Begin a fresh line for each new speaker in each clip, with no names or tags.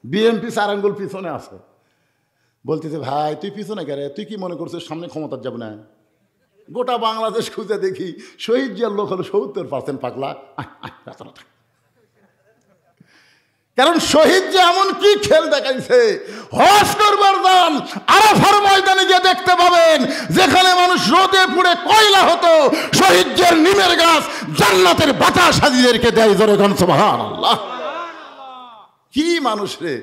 BNP 4 আঙ্গুল পিছনে আছে। বলতেছে ভাই তুই পিছনে গেলে তুই কি মনে করছিস সামনে ক্ষমতা যাবে না? গোটা বাংলাদেশ খুঁজে দেখি শহীদ জিয়ার লোক হলো 70% পাগলা। কারণ শহীদ যে এমন কি খেল দেখাইছে, হজ করবার দান আরাফার ময়দানে গিয়ে দেখতে পাবেন যেখানে মানুষ রোদে পুড়ে কয়লা হতো, শহীদ জিয়ার নিমের গাছ জান্নাতের বাতাস হাজিদেরকে দেয়। জোরে কোন সুবহানাল্লাহ। কি মানুষ রে!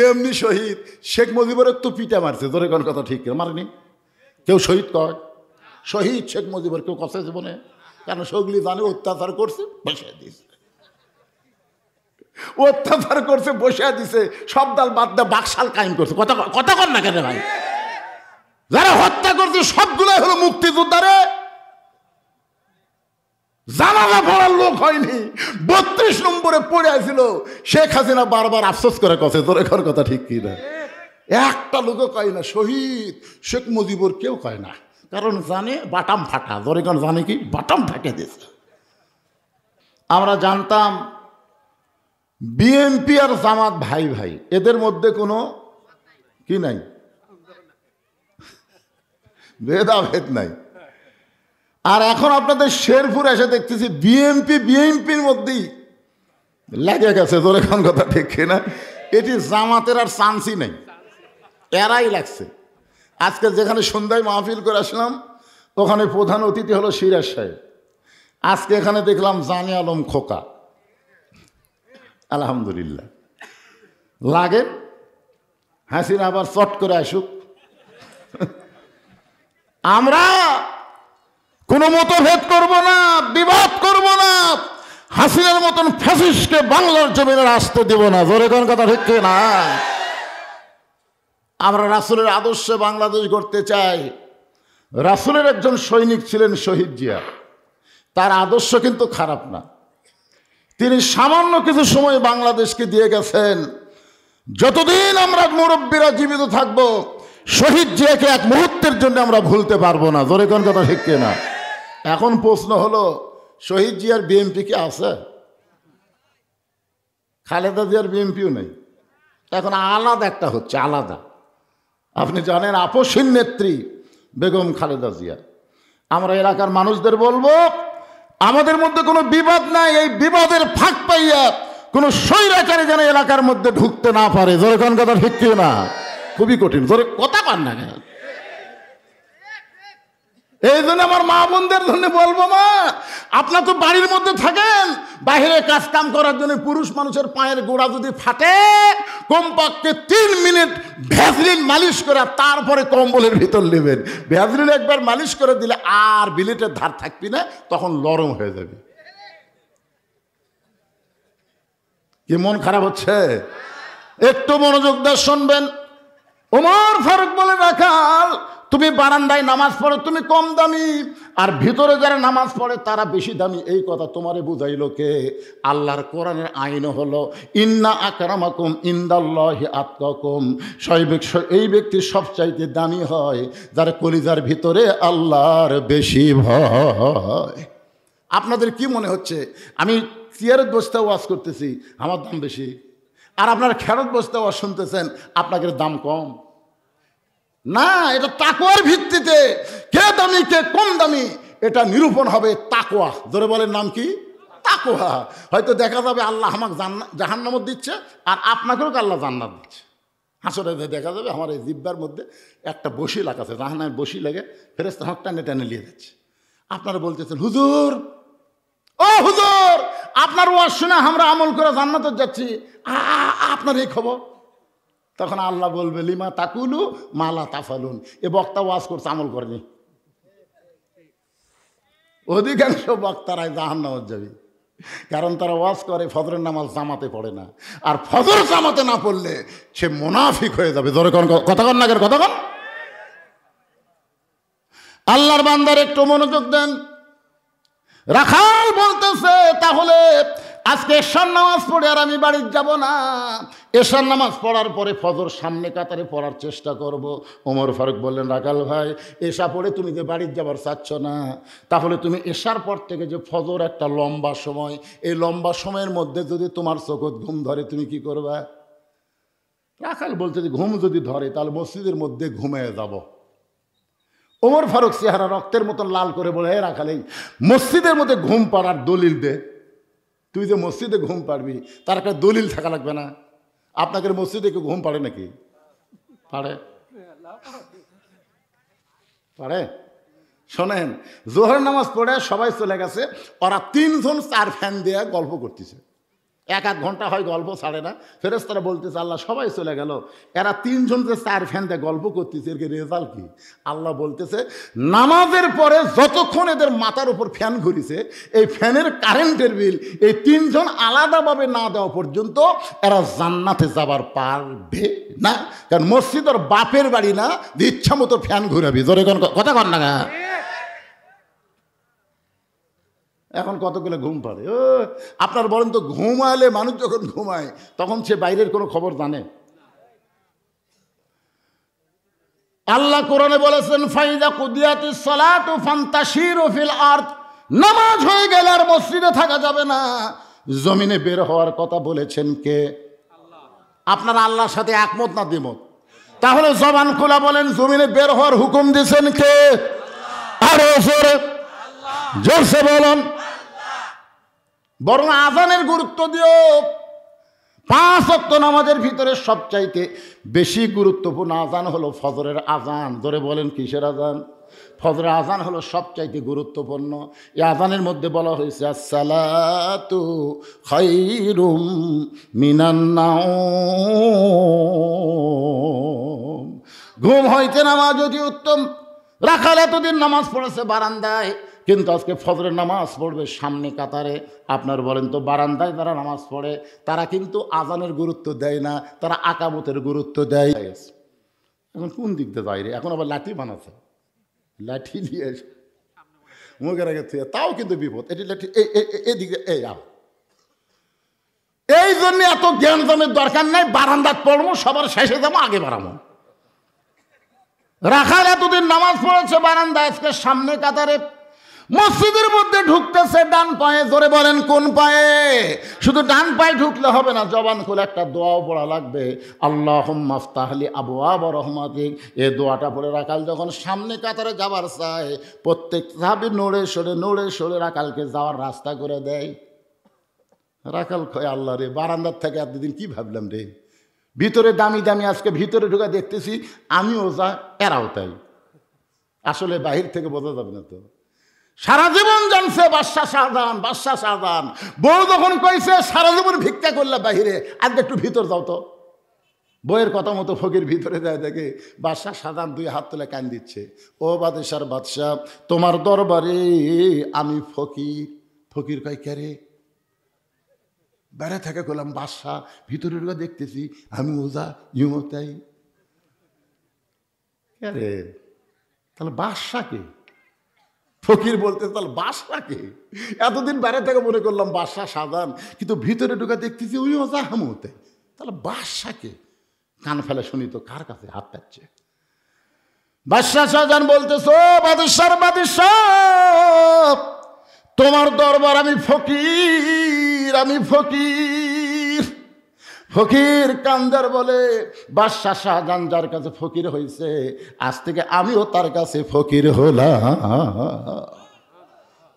এমনি শহীদ শেখ মুজিবের তো পিটা মারছে। জোরে কোন কথা ঠিক মারেনি? কেউ শহীদ কয় শহীদ শেখ মুজিবের কেউ কষে জীবনে, কারণ সগলি জানে অত্যাচার করছে বসে দিছে, অত্যাচার করছে বসে দিছে, সব দল বাদ দিয়ে বাকশাল কায়েম করছে। কথা কর না কেন ভাই? যারা হত্যা করছে সবগুলাই হলো মুক্তিযোদ্ধারে, জানাজা পড়ার লোক হয়নি। 32 নম্বরে পড়ে আসছিল। শেখ হাসিনা বারবার আফসোস করে কছে। তোর এখন কথা ঠিক কি না? একটা লোকও কয় না শহীদ শেখ মুজিবুর, কেউ কয় না, কারণ জানে বাটাম ফাটা। ধরে কারণ জানে কি বাটাম ফাটে দিয়েছে। আমরা জানতাম বিএনপি আর জামাত ভাই ভাই, এদের মধ্যে কোনো কি নাই, ভেদাভেদ নাই। আর এখন আপনাদের শেরপুর এসে দেখতেছি বিএনপির মধ্যেই লেগে গেছে। ধরে কোন কথা ঠিক না? এটি জামাতের আর চান্সই নেই, এরাই লাগছে। আজকে যেখানে সন্ধ্যায় মাহফিল করে আসলাম ওখানে প্রধান অতিথি হলো সিরাজ সাহেব। আজকে এখানে দেখলাম জানে আলম খোকা। আলহামদুলিল্লাহ। লাগে হাসিনা আবার চট করে আসুক। আমরা কোনো মতভেদ করব না, বিবাদ করব না, হাসিনার মতন ফ্যাসিস্টকে বাংলার জমিনে আসতে দেব না। জোরে কোন কথা ঠিক না? আমরা রাসূলের আদর্শে বাংলাদেশ গড়তে চাই। রাসূলের একজন সৈনিক ছিলেন শহীদ জিয়া, তার আদর্শ কিন্তু খারাপ না। তিনি সামান্য কিছু সময় বাংলাদেশকে দিয়ে গেছেন। যতদিন আমরা মুরব্বীরা জীবিত থাকব শহীদ জিয়াকে এক মুহূর্তের জন্য আমরা ভুলতে পারবো না। জোরে কোন কথা ঠিক না? এখন প্রশ্ন হলো শহীদ জিয়ার বিএনপি কি আছে? খালেদা জিয়ার বিএনপিও নেই। এখন আলাদা একটা হচ্ছে, আলাদা। আপনি জানেন আপসহীন নেত্রী বেগম খালেদা জিয়া। আমরা এলাকার মানুষদের বলবো আমাদের মধ্যে কোনো বিবাদ নাই, এই বিবাদের ফাঁক পাইয়া কোনো স্বৈরাচারী যেন এলাকার মধ্যে ঢুকতে না পারে। জোরে কোন কথা ঠিক না? খুবই কঠিন। জোরে কথা পান না কেন? এই জন্য আমার মা বোনদের জন্য বলবো, মা আপনার তো বাড়ির মধ্যে থাকেন, বাইরে কাজ কাম করার জন্য পুরুষ মানুষের পায়ের গোড়া যদি ফাটে কমপক্ষে 3 মিনিট ভ্যাসলিন মালিশ করে তারপরে কম্বলের ভিতর নেবেন। ভ্যাসলিন একবার মালিশ করে দিলে আর বিলেটের ধার থাকবি না, তখন নরম হয়ে যাবে। কি মন খারাপ হচ্ছে? একটু মনোযোগ দিয়ে শুনবেন। ওমর ফারুক বলে, রাখাল তুমি বারান্দায় নামাজ পড়ো, তুমি কম দামি, আর ভিতরে যারা নামাজ পড়ে তারা বেশি দামি। এই কথা তোমারে বুঝাইলো কে? আল্লাহর কোরআনের আইন হলো ইন্না আকরামাকুম ইনদাল্লাহি আতকাকুম। এই ব্যক্তি সবচাইতে দামি হয় যার কলিজার ভিতরে আল্লাহর বেশি ভয়। আপনাদের কি মনে হচ্ছে আমি চেয়ারের বসতে ওয়াজ করতেছি আমার দাম বেশি, আর আপনার খেরত বসতে ওয়াজ শুনতেছেন আপনাদের দাম কম? না, এটা তাকওয়ার ভিত্তিতে কে দামি কে কম দামি এটা নিরূপণ হবে তাকওয়া। জোরে বলেন নাম কি? তাকওয়া। হয়তো দেখা যাবে আল্লাহ আমাকে জাহান্নামত দিচ্ছে আর আপনাকেও আল্লাহ জান্নাত দিচ্ছে। হাসরে দেখা যাবে আমার এই জিব্বার মধ্যে একটা বসি লাগাছে, জাহান্নামের বসি লেগে ফেরেশতা আমাকে টানে টানে নিয়ে যাচ্ছে। আপনারা বলতেছেন হুজুর, ও হুজুর আপনার ওয়াজ শুনে আমরা আমল করে জান্নাতে যাচ্ছি, আপনার এই খবর? তখন আল্লাহ বলবে লিমা তাকুলু মালা তাফালুন। এ বক্তা ওয়াজ করছে আমল করেনি। অধিকাংশ বক্তারাই জাহান্নামে যাবে, কারণ তারা ওয়াজ করে ফজরের নামাজ জামাতে পড়ে না, আর ফজর জামাতে না পড়লে সে মুনাফিক হয়ে যাবে। ধরে কোন কথা কন না, কথা কন। আল্লাহর বান্দার একটু মনোযোগ দেন। রাখাল বলতেছে তাহলে আজকে এশার নামাজ পড়ে আর আমি বাড়ি যাব না, এশার নামাজ পড়ার পরে ফজর সামনে কাতারে পড়ার চেষ্টা করব। ওমর ফারুক বললেন, রাখাল ভাই এশা পড়ে তুমি যে বাড়ি যাবার চাচ্ছ না, তাহলে তুমি এশার পর থেকে যে ফজর একটা লম্বা সময়, এই লম্বা সময়ের মধ্যে যদি তোমার চোখত ঘুম ধরে তুমি কি করবা? রাখাল বলছে যে ঘুম যদি ধরে তাহলে মসজিদের মধ্যে ঘুমিয়ে যাব। ওমর ফারুক চেহারা রক্তের মতন লাল করে বলে, হে রাখাল, এই মসজিদের মধ্যে ঘুম পাড়ার দলিল দে। তুই যে মসজিদে ঘুম পাড়বি তার একটা দলিল থাকা লাগবে না? আপনাকে মসজিদে কেউ ঘুম পাড়ে নাকি? পারে? পারে? শোনেন, জোহর নামাজ পড়ে সবাই চলে গেছে, ওরা 3 জন 4 ফ্যান দিয়ে গল্প করতেছে। 1-1 ঘন্টা হয় গল্প ছাড়ে না। ফেরেশতারা বলতেছে, আল্লাহ সবাই চলে গেল, এরা 3 জন যে 4 ফ্যান দিয়ে গল্প করতেছে, এর রেজাল্ট কি? আল্লাহ বলতেছে, নামাজের পরে যতক্ষণ এদের মাথার উপর ফ্যান ঘুরিছে, এই ফ্যানের কারেন্টের বিল এই 3 জন আলাদাভাবে না দেওয়া পর্যন্ত এরা জান্নাতে যাবার পারবে না। কারণ মসজিদ ওর বাপের বাড়ি না, ইচ্ছা মতো ফ্যান ঘুরাবি। ধরে কথা কন না। এখন কতগুলো ঘুম পাড়ে। আপনার বলেন তো, ঘুমালে মানুষ যখন ঘুমায় তখন সে বাইরের কোনো খবর জানে? আল্লাহ কোরআনে বলেছেন, ফাইদা কুদিয়াতিস সালাতু ফান্তাশিরু ফিল আরদ। নামাজ হয়ে গেলে আর মসজিদে থাকা যাবে না, জমিনে বের হওয়ার কথা বলেছেন কে? আল্লাহ। আপনারা আল্লাহর সাথে একমত না দ্বিমত? তাহলে জবান খোলা বলেন, জমিনে বের হওয়ার হুকুম দিয়েছেন কে? আরো জোরে জোরসে বলুন। বরং আজানের গুরুত্ব দিও। 5 ওয়াক্ত নামাজের ভিতরে সবচাইতে বেশি গুরুত্বপূর্ণ আজান হলো ফজরের আজান। ধরে বলেন, কিসের আজান? ফজরের আজান হলো সবচাইতে গুরুত্বপূর্ণ। এই আজানের মধ্যে বলা হয়েছে, আসসালাতু খায়রুম মিনান নাওম। ঘুম হইতে নামাজ অতি উত্তম। রাখাল এতদিন নামাজ পড়েছে বারান্দায়, কিন্তু আজকে ফজরের নামাজ পড়বে সামনে কাতারে। আপনার বলেন তো, বারান্দায় যারা নামাজ পড়ে তারা কিন্তু আজানের গুরুত্ব দেয় না, তারা আকামতের গুরুত্ব দেয়। এখন কোন দিক দিয়ে যায় রে? এখন আবার লাঠি বানাচ্ছে, লাঠি দিয়ে মুখের আগে থুয়ে, তাও কিন্তু বিপদ। এটি লাঠি এদিকে এই আও। এই জন্য এত জ্ঞান জমের দরকার নেই। বারান্দাত পড়বো, সবার শেষে যাবো, আগে বাড়াবো। রাখাল এতদিন নামাজ পড়েছে বারান্দায়, আজকে সামনে কাতারে। মসজিদের মধ্যে ঢুকতেছে ডান পায়ে। জোরে বলেন, কোন পায়ে? শুধু ডান পায়ে ঢুকলে হবে না, জবান খুলে একটা দোয়াও পড়া লাগবে। আল্লাহুম্মা আফতাহ লি আবওয়াবা রাহমাতিক। এই দোয়াটা পড়ে রাখাল যখন সামনে কাতারে যাবার চায়, প্রত্যেক সাহাবী নড়ে সরে রাখালকে যাওয়ার রাস্তা করে দেয়। রাখাল কয়, আল্লাহ রে, বারান্দার থেকে এতদিন কি ভাবলাম রে, ভিতরে দামি দামি, আজকে ভিতরে ঢুকে দেখতেছি আমিও যা এরাও তাই। আসলে বাহির থেকে বোঝা যাবে না তো। সারা জীবন জানছে বাদশাহ শাহজাহান। বউ যখন কইছে সারা জীবন ভিক্ষা করলে বাহিরে, আজকে একটু ভিতর যাও তো। বইয়ের কথা মতো ফকির ভিতরে যায়, দেখে বাদশাহ শাহজাহান 2 হাত তুলে কান দিচ্ছে, ও বাদশার বাদশাহ, তোমার দরবারে আমি ফকির। ফকির কয়, কে রে? বেড়া থেকে করলাম বাদশাহ, ভিতরে ঢুকে দেখতেছি আমি ওজা ইউমো তাই। কে রে? তাহলে বাদশাকে? ফকির বলতে, তাহলে বাদশাকে? এতদিন বাইরে থেকে মনে করলাম বাদশাহ শাহজাহান, কিন্তু ভিতরে ঢুকে দেখতেছি ওই ওজা হামতে, তাহলে বাদশাকে? কান ফেলে শুনি তো কার কাছে হাত পাচ্ছে। বাদশাহ শাহজাহান বলতেছ, বাদশাহ, তোমার দরবার আমি ফকির। ফকির কান্দার বলে, বাদশাহ শাহজাহান যার কাছে ফকির হয়েছে, আজ থেকে আমিও তার কাছে ফকির হলাম।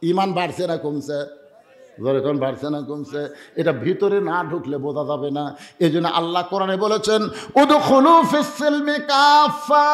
ইমান বাড়ছে না কমছে? যখন বাড়ছে না কমছে? এটা ভিতরে না ঢুকলে বোঝা যাবে না। এই জন্য আল্লাহ কোরআনে বলেছেন, উদখুলু ফিস-সিলমি কাফা।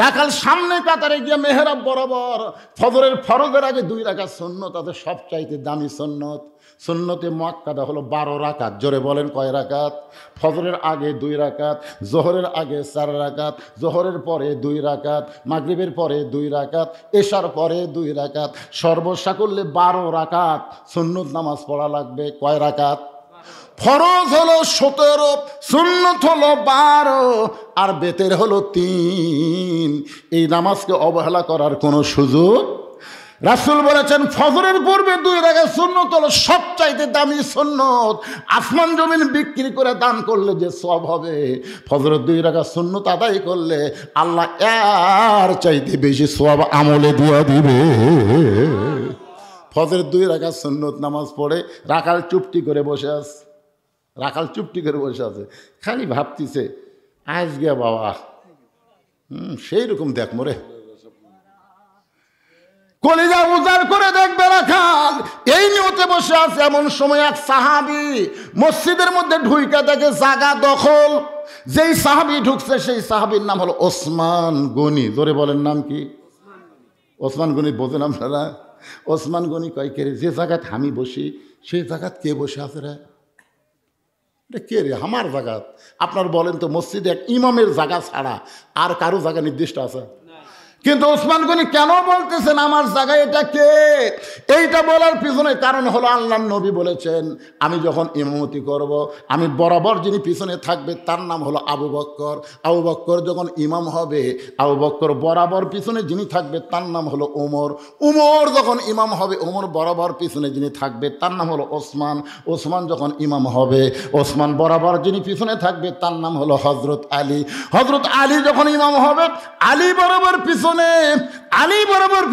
রাখাল সামনে কাতারে গিয়ে মেহরাব বরাবর ফজরের ফরজের আগে 2 রাকাত সুন্নত আছে, সবচাইতে দামি সুন্নত। সুন্নতে মুআক্কাদা হলো 12 রাকাত। জোরে বলেন, কয় রাকাত? ফজরের আগে 2 রাকাত, জোহরের আগে 4 রাকাত, জোহরের পরে 2 রাকাত, মাগরিবের পরে 2 রাকাত, এশার পরে 2 রাকাত, সর্বসা করলে 12 রাকাত সুন্নত নামাজ পড়া লাগবে। কয় রাকাত? ফরজ হলো 17, সুন্নত হলো 12, আর বেতের হলো 3। এই নামাজকে অবহেলা করার কোনো সুযোগ। রাসূল বলেছেন, ফজরের পূর্বে 2 রাকাত সুন্নত হলো সবচাইতে দামি সুন্নত। আসমান জমিন বিক্রি করে দান করলে যে সওয়াব হবে, ফজরের 2 রাকাত সুন্নত আদায় করলে আল্লাহ এর চাইতে বেশি সওয়াব আমলে দিয়ে দিবে। ফজরের 2 রাকাত সুন্নত নামাজ পড়ে রাখাল চুপটি করে বসে আছে। খালি ভাবতিছে আজকে বাবা সেই রকম দেখ মোরে কলিজা উজাড় করে দেখবে রাখাল এই নিয়তে বসে আছে। এমন সময় এক সাহাবী মসজিদের মধ্যে ঢুইকা দেখে জায়গা দখল। যেই সাহাবী ঢুকছে সেই সাহাবীর নাম হলো ওসমান গনি। জোরে বলেন নাম কি? ওসমান গনি। বোঝেন আপনারা? ওসমান গনি কয় কে রে, যে জায়গায় আমি বসি সেই জায়গায় কে বসে আছে রে? এটা কে রে? আমার জায়গাত। আপনার বলেন তো মসজিদে এক ইমামের জায়গা ছাড়া আর কারো জায়গা নির্দিষ্ট আছে? কিন্তু ওসমান গনি কেন বলতেছেন আমার জায়গায় এটা কে? এইটা বলার পিছনে কারণ হলো আল্লাহর নবী বলেছেন আমি যখন ইমামতি করব আমি বরাবর যিনি পিছনে থাকবে তার নাম হলো আবু বকর। আবু বকর যখন ইমাম হবে আবু বকর বরাবর পিছনে যিনি থাকবে তার নাম হলো ওমর। ওমর যখন ইমাম হবে ওমর বরাবর পিছনে যিনি থাকবে তার নাম হলো ওসমান। ওসমান যখন ইমাম হবে ওসমান বরাবর যিনি পিছনে থাকবে তার নাম হলো হজরত আলী। হজরত আলী যখন ইমাম হবে আলী বরাবর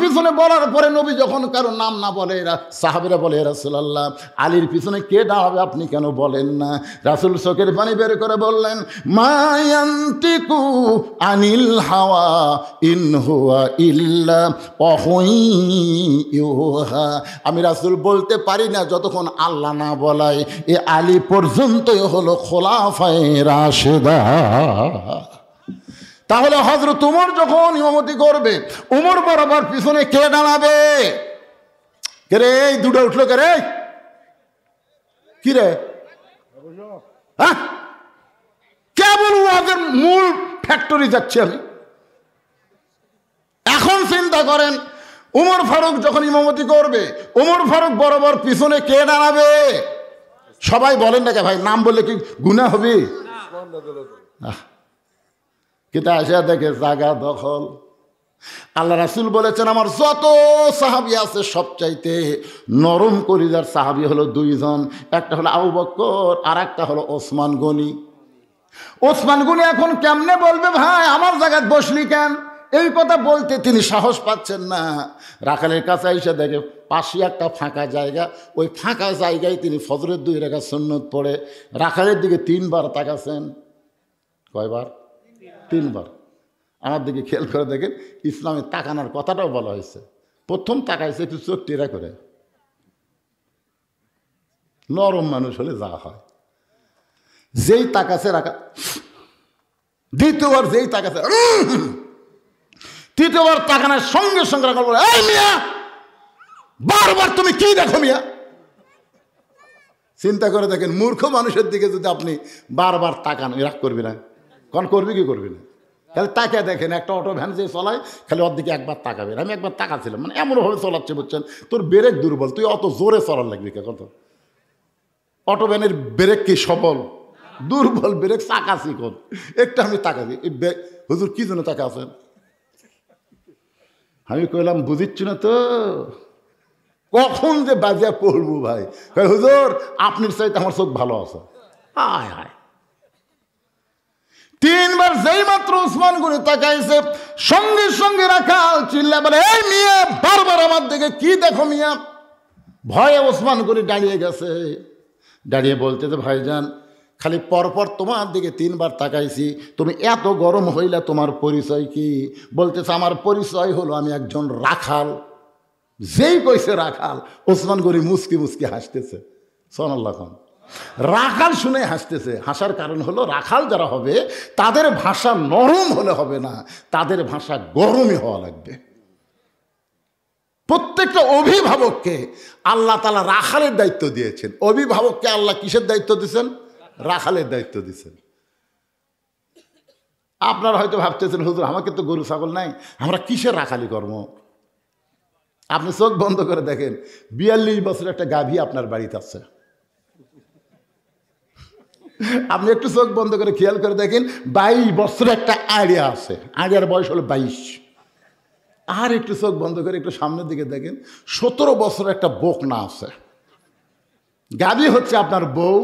পিছনে বলার পরে নবী যখন কারো নাম না বলে সাহাবীরা বলে রাসূলুল্লাহ আলীর পিছনে কে দাঁড়াবে আপনি কেন বলেন না? রাসূল চোখের পানি বের করে বললেন মা ইয়ান্তিকু আনিল হাওয়া ইন হুয়া ইল্লা ওয়াহয়ুহা। আমি রাসূল বলতে পারি না যতক্ষণ আল্লাহ না বলায়। এ আলী পর্যন্তই হলো খোলাফায়ে রাশেদা। তাহলে হযরত ওমর যখন ইমামতি করবে ওমর বরাবর পিছনে কে দাঁড়াবে? কে রে? এই দুটো উঠলো কে রে? কি রে? হ্যাঁ, কেবল ওয়াজের মূল ফ্যাক্টরি যাচ্ছে আমি। এখন চিন্তা করেন ওমর ফারুক যখন ইমামতি করবে ওমর ফারুক বরাবর পিছনে কে দাঁড়াবে? সবাই বলেন না কে ভাই, নাম বললে কি গুনাহ হবে? কিন্তু আসা দেখে জায়গা দখল। আল্লাহ রাসূল বলেছেন আমার যত সাহাবী আছে সবচাইতে নরম কলিজার সাহাবী হলো দুইজন, একটা হলো আবু বকর আর একটা হলো ওসমান গনি। ওসমান গনি এখন কেমনে বলবে ভাই আমার জায়গায় বসলি কেন? এই কথা বলতে তিনি সাহস পাচ্ছেন না। রাখালের কাছে এসে দেখে পাশে একটা ফাঁকা জায়গা, ওই ফাঁকা জায়গায় তিনি ফজরের 2 রাকাত সুন্নত পড়ে রাখালের দিকে 3 বার তাকাছেন। কয়বার? 3 বার। আমার দিকে খেয়াল করে দেখেন ইসলামে তাকানোর কথাটাও বলা হয়েছে। প্রথম তাকাইছে একটু চোখ টেরা করে, নরম মানুষ হলে যা হয়। যেই তাকাছে রাখা, দ্বিতীয়বার যেই তাকাছে, তৃতীয়বার তাকানোর সঙ্গে সঙ্গে রাখা বলে এই মিয়া বারবার তুমি কি দেখো মিয়া? চিন্তা করে দেখেন মূর্খ মানুষের দিকে যদি আপনি বারবার তাকান রাগ করবি না? কোন করবি কি করবি না? খালি তাকে দেখেন একটা অটো ভ্যান যে চলায় খালি ওর দিকে একবার তাকাবেন। আমি একবার তাকাছিলাম, মানে এমনভাবে চলাচ্ছে বুঝছেন তোর ব্রেক দুর্বল, তুই অত জোরে চলার লাগবি কে? কত অটো ভ্যানের ব্রেক কি সবল? দুর্বল ব্রেক, চাকা চিকন। একটা আমি তাকাছি, হুজুর কি জন্য তাকা আছেন? আমি কইলাম বুঝিচ্ছি না তো কখন যে বাজিয়া পড়বো ভাই। হুজুর আপনার চাইতে আমার চোখ ভালো আছে। হায় হায়, 3 বার যেই মাত্র ওসমান গনি তাকাইছে সঙ্গে সঙ্গে রাখাল চিল্লা বলে এই মিয়া বারবার আমার দিকে কি দেখো মিয়া? ভয়ে ওসমান গনি দাঁড়িয়ে গেছে, দাঁড়িয়ে বলতেছে ভাইজান খালি পরপর তোমার দিকে 3 বার তাকাইছি, তুমি এত গরম হইলা, তোমার পরিচয় কি? বলতেছে আমার পরিচয় হলো আমি একজন রাখাল। যেই কইছে রাখাল ওসমান গনি মুসকি মুসকি হাসতেছে। সুবহানাল্লাহ। রাখাল শুনে হাসতেছে। হাসার কারণ হলো রাখাল যারা হবে তাদের ভাষা নরম হলে হবে না, তাদের ভাষা গরমই হওয়া লাগবে। প্রত্যেকটা অভিভাবককে আল্লাহ তাআলা রাখালের দায়িত্ব দিয়েছেন। অভিভাবককে আল্লাহ কিসের দায়িত্ব দিয়েছেন? রাখালের দায়িত্ব দিয়েছেন। আপনারা হয়তো ভাবতেছেন হুজুর আমাকে তো গরু ছাগল নাই, আমরা কিসের রাখালি কর্ম? আপনি চোখ বন্ধ করে দেখেন 42 বছরের একটা গাভী আপনার বাড়িতে আছে। আপনি একটু চোখ বন্ধ করে খেয়াল করে দেখেন 22 বছরের একটা আড়িয়া আছে, আড়িয়ার বয়স হলো 22। আর একটু চোখ বন্ধ করে একটু সামনের দিকে দেখেন 17 বছরের একটা বকনা আছে। গাভী হচ্ছে আপনার বউ,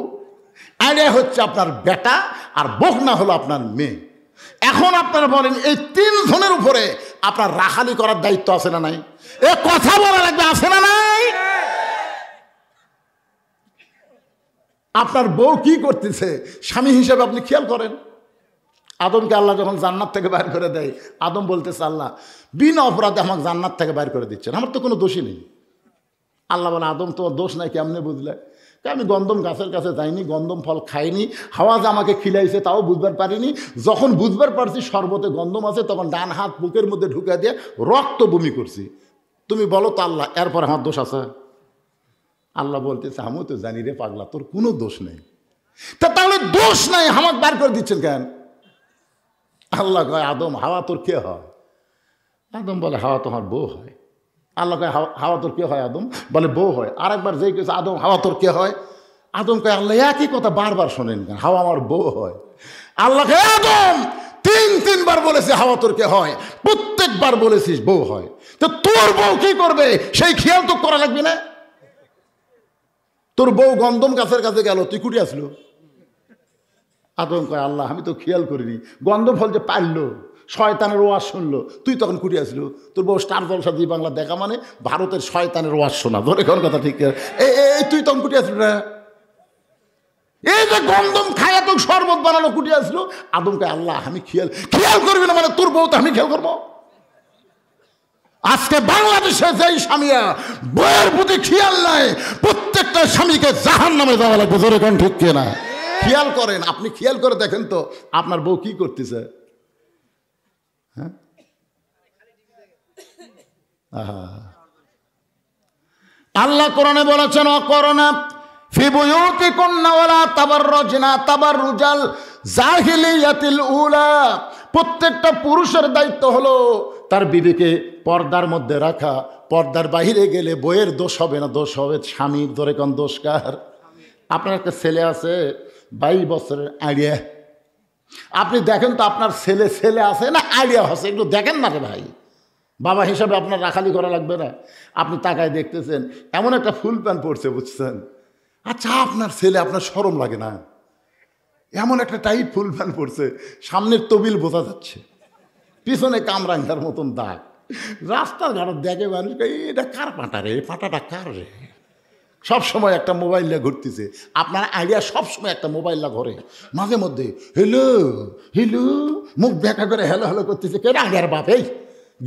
আড়িয়া হচ্ছে আপনার বেটা, আর বকনা হলো আপনার মেয়ে। এখন আপনারা বলেন এই 3 জনের উপরে আপনার রাখালি করার দায়িত্ব আছে না নাই? এ কথা বলা লাগবে, আছে না নাই? আপনার বউ কি করতেছে স্বামী হিসেবে আপনি খেয়াল করেন। আদমকে আল্লাহ যখন জান্নাত থেকে বাইর করে দেয়, আদম বলতেছে আল্লাহ বিনা অপরাধে আমাকে জান্নাত থেকে বাইর করে দিচ্ছেন, আমার তো কোনো দোষই নেই। আল্লাহ বলে আদম তোমার দোষ নাই, কেমনে বুঝলে? আমি গন্ধম গাছের কাছে যাইনি, গন্ধম ফল খাইনি, হাওয়া যে আমাকে খিলাইছে তাও বুঝবার পারিনি। যখন বুঝবার পারছি শরবতে গন্ধম আছে, তখন ডান হাত বুকের মধ্যে ঢুকে দিয়ে রক্ত বমি করছি। তুমি বলো তো আল্লাহ, এরপর আমার দোষ আছে? আল্লাহ বলতেছে আমিও তো জানি রে পাগলা, তোর কোনো দোষ নেই। তাহলে দোষ নাই, আমাকে বার করে দিচ্ছেন কেন? আল্লাহ কয় আদম হাওয়া তোর কে হয়? আদম বলে হাওয়া তোমার বউ হয়। আল্লাহ কয় হাওয়া তোর কে হয়? আদম বলে বউ হয়। আরেকবার যেই কেছে আদম হাওয়া তোর কে হয়? আদম কয় আল্লাহ একই কথা বারবার শোনেন কেন, হাওয়া আমার বউ হয়। আল্লাহ কয় আদম তিনবার বলেছে হাওয়া তোর কে হয়, প্রত্যেকবার বলেছিস বউ হয়, তো তোর বউ কি করবে সেই খেয়াল তো করা লাগবে না? তোর বউ গন্ধম গাছের কাছে গেল, তুই কুটি আসলো? আদম কয় আল্লাহ আমি তো খেয়াল করিনি, গন্ধম ফল যে পারলো, শয়তানের ওয়াজ শুনলো, তুই তখন কুটি আসলো? তোর বউ স্টার জলসা জি বাংলা দেখা মানে ভারতের শয়তানের ওয়াজ শোনা, ধরে কোন কথা ঠিক? এই তুই তখন কুটি আসলো না? এই যে গন্ধম খায়া তো শরবত বানালো, কুটি আসলো? আদম কয় আল্লাহ আমি খেয়াল করবি না মানে তোর বউ তো আমি খেয়াল করবো? আজকে বাংলাদেশে যেই স্বামীরা বইয়ের প্রতি খেয়াল নাই, প্রত্যেকটা স্বামীকে জাহান্নামে যাওয়া লাগবে, ধরে কোন ঠিক কিনা? খেয়াল করেন, আপনি খেয়াল করে দেখেন তো আপনার বউ কি করতেছে। হ্যাঁ, আল্লাহ কোরআনে বলেছেন অকরনা ফি বুয়ুতিকুন্না ওয়ালা তাবাররুজনা তাবাররুজাল জাহিলিয়াতিল উলা। প্রত্যেকটা পুরুষের দায়িত্ব হলো তার বিবিকে পর্দার মধ্যে রাখা। পর্দার বাইরে গেলে বইয়ের দোষ হবে না, দোষ হবে স্বামীর। ধরে কোন দোষ কার? আপনার একটা ছেলে আছে 22 বছরের আইডিয়া, আপনি দেখেন তো আপনার ছেলে আছে না আইডিয়া আছে, একটু দেখেন না রে ভাই। বাবা হিসাবে আপনার রাখালি করা লাগবে না? আপনি তাকায় দেখতেছেন এমন একটা ফুল প্যান্ট পরছে, বুঝছেন? আচ্ছা আপনার ছেলে, আপনার শরম লাগে না? এমন একটা টাইট ফুল প্যান্ট পরছে, সামনের তবিল বোঝা যাচ্ছে, পিছনে কামরাঙ্গার মতন দাগ। রাস্তার ঘাটে দেখে মানুষ এটা কার পাটা রে, পাটাটা কার রে? সবসময় একটা মোবাইল নিয়ে ঘুরতেছে। আপনার আইডিয়া সবসময় একটা মোবাইল না ঘরে, মাঝে মধ্যে হেলো হেলো মুখ দেখা করে হেলো হেলো করতেছে। কে আইডিয়ার বাপ? এই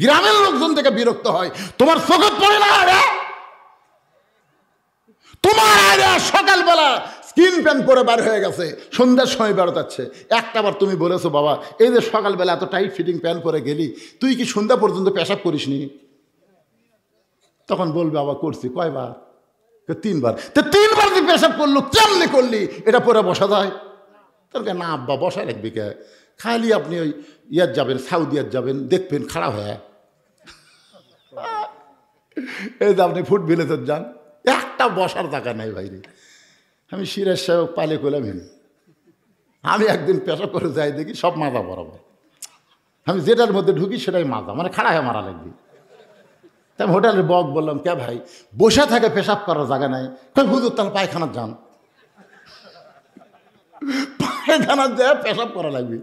গ্রামের লোকজন থেকে বিরক্ত হয়। তোমার চোখে পড়ে না রে? তোমার আইডিয়া সকালবেলা স্কিন প্যান্ট পরে বার হয়ে গেছে, সন্ধ্যার সময় বেরোতাচ্ছে। একটা বার তুমি বলেছো বাবা এই যে সকালবেলা এত টাইট ফিটিং প্যান্ট পরে গেলি, তুই কি সন্ধ্যা পর্যন্ত পেশাব করিসনি? তখন বলবে বাবা করছি। কয়বার? 3বার। তো 3বার তুই পেশাব করলো, কেমনে করলি? এটা পরে বসা যায়? তোর না আব্বা বসা রাখবি কে? খালি আপনি ওই ইয়ার যাবেন, সাউদিয়ার যাবেন, দেখবেন খারাপ হয়ে। এই যে আপনি ফুট ভিলেজের যান, একটা বসার জায়গা নাই ভাইরে। আমি সিরাজ সাহেব পালে করলাম, আমি একদিন পেশাব করে যাই দেখি সব মাজা বরাবর। আমি যেটার মধ্যে ঢুকি সেটাই মাজা, মানে খাড়া হয়ে মারা লাগবে। তাই হোটেলের বক বললাম কে ভাই বসে থাকে পেশাব করার জায়গা নাই? কই হুজুর তাহলে পায়খানার যান, পায়খানার যায় পেশাব করা লাগবে।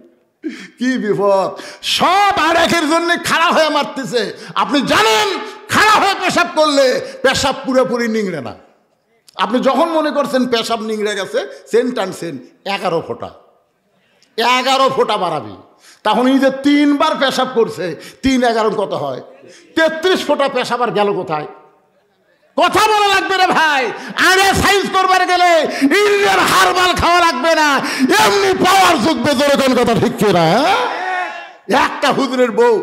কি বিপদ! সব আরেকের জন্য খাড়া হয়ে মারতেছে। আপনি জানেন খাড়া হয়ে পেশাব করলে পেশাব পুরোপুরি নিংড়ে না। আপনি যখন মনে করছেন পেশাব নিংড়ে গেছে, সেন টানছেন 11 ফোঁটা, 11 ফোঁটা বাড়াবি। তখন এই যে 3বার পেশাব করছে, 3 11 কত হয়? 33 ফোঁটা পেশাব আর গেল কোথায়? কথা বলা লাগবে রে ভাই। আরে সাইজ করবার গেলে ইন্ডিয়ান হারবাল খাওয়া লাগবে না, এমনি পাওয়ার যুগবে। তোর কোন কথা ঠিক কিনা? একটা হুজুরের বউ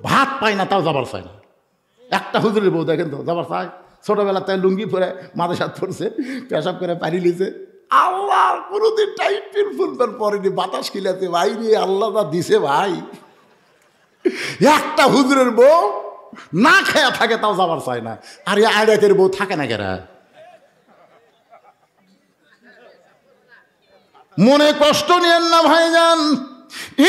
ভাত পায় না, তাও যাবার চায় না। একটা হুজুরের বউ দেখেন তো যাবার চায়। ছোটবেলাতে লুঙ্গি পরে মাথায় হাত পড়ছে, পেশাব করে পানি লিছে। আল্লাহ কোনোদিন টাইট পিন ফুলবেন পরেনি, বাতাস খিলাতে ভাই রে, আল্লাহ যা দিছে ভাই। একটা হুজুরের বউ না খেয়া থাকে, তাও যাবার চায় না। আর এই আইডাকের বউ থাকে না কেরা? মনে কষ্ট নিয়েন না ভাইজান।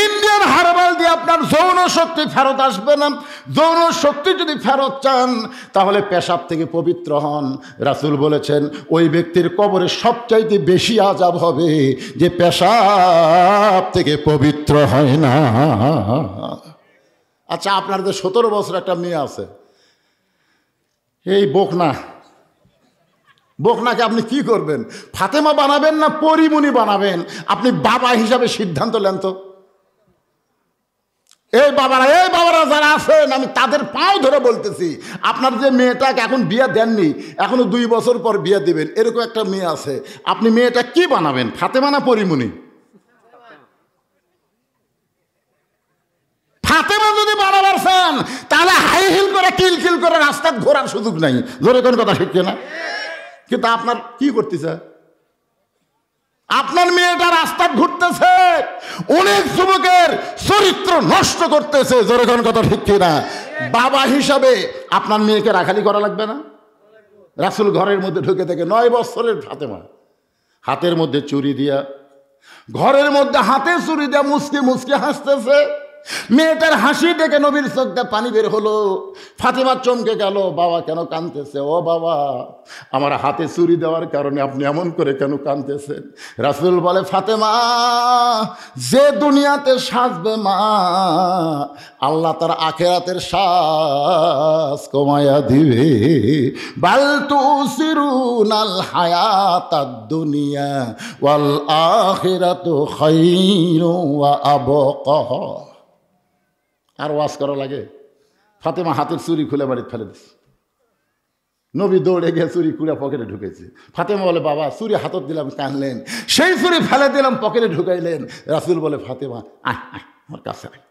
ইন্ডিয়ান হারবাল দিয়ে আপনার যৌন শক্তি ফেরত আসবে না। যৌন শক্তি যদি ফেরত চান তাহলে পেশাব থেকে পবিত্র হন। রাসূল বলেছেন ওই ব্যক্তির কবরে সবচাইতে বেশি আযাব হবে যে পেশাব থেকে পবিত্র হয় না। আচ্ছা আপনার যে 17 বছর একটা মেয়ে আছে, এই বকনাকে আপনি কি করবেন? ফাতেমা বানাবেন না পরিমণি বানাবেন? আপনি বাবা হিসাবে সিদ্ধান্ত নেন তো। এই বাবারা যারা আছেন, আমি তাদের পাও ধরে বলতেছি, আপনার যে মেয়েটাকে এখন বিয়ে দেননি, এখনো 2 বছর পর বিয়ে দিবেন, এরকম একটা মেয়ে আছে, আপনি মেয়েটা কি বানাবেন? ফাতেমা না পরিমণি? ফাতেমা যদি বানাবার চান তাহলে হাই হিল করে কিলকিল করে রাস্তা ঘোরার সুযোগ নাই। জোরে কোন কথা শিখছে না? কিন্তু আপনার কি করতেছে? আপনার মেয়েটা রাস্তা ঘুরতেছে, অনেক যুবকের চরিত্র নষ্ট করতেছে। জোরে কোন কথা শিখছে না? বাবা হিসাবে আপনার মেয়েকে রাখালি করা লাগবে না? রাসূল ঘরের মধ্যে ঢুকে থেকে 9 বছরের ফাতেমা হাতের মধ্যে চুরি দিয়া, ঘরের মধ্যে হাতে চুরি দিয়া মুসকে মুসকে হাসতেছে। মেয়েটার হাসি দেখে নবীর চোখ দিয়ে পানি বের হলো। ফাতেমা চমকে গেল, বাবা কেন কাঁদতেছে? ও বাবা, আমার হাতে চুরি দেওয়ার কারণে আপনি এমন করে কেন কাঁদতেছেন? রাসূল বলে, ফাতেমা, যে দুনিয়াতে সাজবে মা, আল্লাহ তার আখিরাতের সাজ কমায়া দিবে। বাল তুসিরুনাল হায়াতাদ দুনিয়া ওয়াল আখিরাতু খায়রু ওয়া আবকা। আর ওয়াজ করা লাগে? ফাতেমা হাতের চুরি খুলে বাড়িতে ফেলে দিচ্ছে। নবী দৌড়ে গিয়ে চুরি খুলে পকেটে ঢুকেছে। ফাতেমা বলে, বাবা, চুরি হাতত দিলাম, কানলেন, সেই চুরি ফেলে দিলাম, পকেটে ঢুকাইলেন। রাসূল বলে, ফাতেমা, আয় আয় আমার কাছে আয়।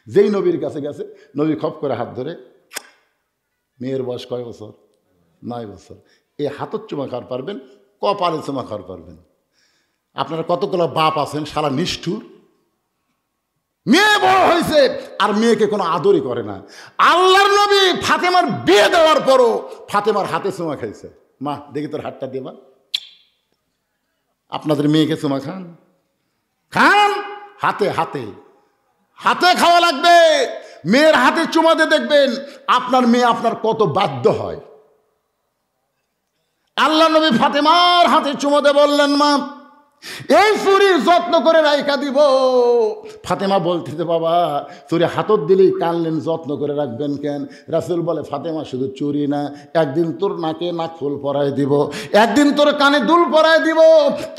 যেই নবীর কাছে গেছে, নবী খপ করে হাত ধরে, মেয়ের বয়স কয় বছর? 9 বছর। এই হাতত চুমা খাওয়ার পারবেন, কপালে চুমা খাওয়ার পারবেন। আপনারা কতগুলো বাপ আছেন সারা নিষ্ঠুর, মেয়ে বড় হয়েছে আর মেয়েকে কোনো আদরই করে না। আল্লাহর নবী ফাতেমার বিয়ে দেওয়ার পরও ফাতেমার হাতে চুমা খাইছে। মা, দেখি তোর হাতটা দেবা। আপনাদের মেয়েকে চুমা খান, খান, হাতে হাতে হাতে খাওয়া লাগবে। মেয়ের হাতে চুমা দিয়ে দেখবেন আপনার মেয়ে আপনার কত বাধ্য হয়। আল্লাহ নবী ফাতেমার হাতে চুমা দিয়ে বললেন, মা, এই চুরি যত্ন করে রাইখা দিব। ফাতেমা বলতেছে, বাবা, চুরি হাতত দিলেই কানলেন, যত্ন করে রাখবেন কেন? রাসূল বলে, ফাতেমা, শুধু চুরি না, একদিন তোর নাকে নাক ফুল পরায় দিব, একদিন তোর কানে দুল পরায় দিব,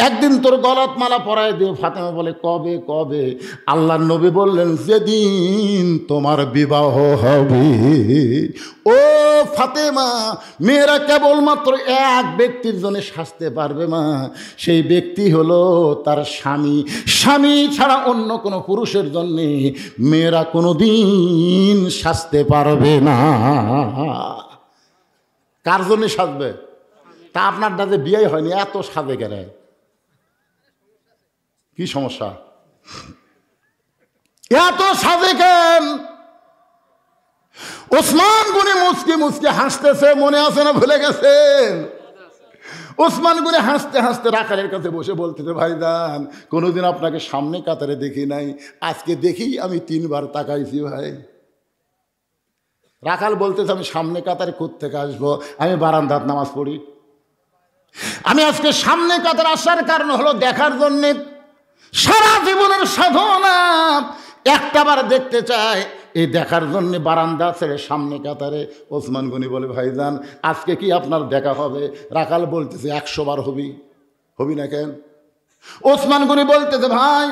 একদিন তোর গলাত মালা পরায় দিব। ফাতেমা বলে, কবে কবে? আল্লাহর নবী বললেন, যেদিন তোমার বিবাহ হবে। ও ফাতেমা, মেয়েরা কেবলমাত্র এক ব্যক্তির জন্য সাজতে পারবে মা, সেই ব্যক্তি হলো তার স্বামী। স্বামী ছাড়া অন্য কোনো পুরুষের জন্য মেয়েরা কোনোদিন সাজতে পারবে না। কার জন্য সাজবে? তা আপনার দাদা বিয়ে হয়নি, এত সাজে গেলে কি সমস্যা? এত সাজে কেন? ওসমান গনি মুচকি মুচকি হাসতেছে, মনে আছে না ভুলে গেছেন? ওসমান গনি হাসতে হাসতে রাখালের কাছে বসে বলতেছে, ভাইজান, কোনোদিন আপনাকে সামনে কাতারে দেখি নাই, আজকে দেখি আমি 3 বার তাকাইছি ভাই। রাখাল বলতেছে, আমি সামনে কাতারে কোত্থেকে আসবো? আমি বারান্দাত নামাজ পড়ি। আমি আজকে সামনে কাতারে আসার কারণ হলো দেখার জন্যে। সারা জীবনের সাধনা একটাবার দেখতে চায়, এই দেখার জন্য বারান্দা ছেড়ে সামনে কাতারে। ওসমান গনি বলে, ভাইজান, আজকে কি আপনার দেখা হবে? রাখাল বলতেছে, 100 বার হবি না কেন? ওসমান গনি বলতেছে, ভাই,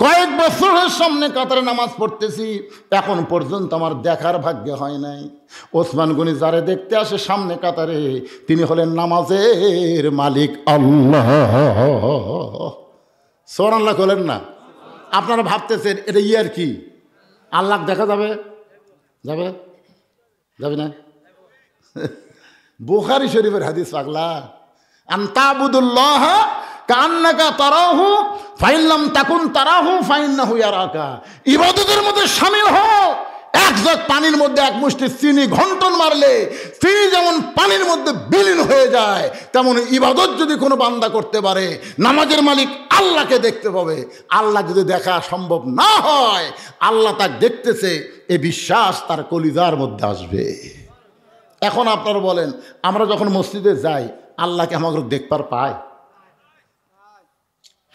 কয়েক বছরের সামনে কাতারে নামাজ পড়তেছি, এখন পর্যন্ত আমার দেখার ভাগ্য হয় নাই। ওসমান গনি যারে দেখতে আসে সামনে কাতারে, তিনি হলেন নামাজের মালিক আল্লাহ। সুবহানাল্লাহ বলেন না? আপনারা ভাবতেছেন এটা ইয়ার কি, আল্লাহ দেখা যাবে? যাবে যাবে না? বুখারী শরীফের হাদিস, পাগলা, আনতাবুদুল্লাহ কান্নাকা তারাহু ফাইন লাম তাকুন তারাহু ফাইন্নাহু ইয়ারাকা। ইবাদতের মধ্যে শামিল হও। এক জগ পানির মধ্যে এক মুষ্টি চিনি ঘন্টন মারলে চিনি যেমন পানির মধ্যে বিলীন হয়ে যায়, তেমন ইবাদত যদি কোনো বান্দা করতে পারে, নামাজের মালিক আল্লাহকে দেখতে পাবে। আল্লাহ যদি দেখা সম্ভব না হয়, আল্লাহ তাকে দেখতেছে, এ বিশ্বাস তার কলিজার মধ্যে আসবে। এখন আপনারা বলেন, আমরা যখন মসজিদে যাই, আল্লাহকে আমাকে দেখবার পাই?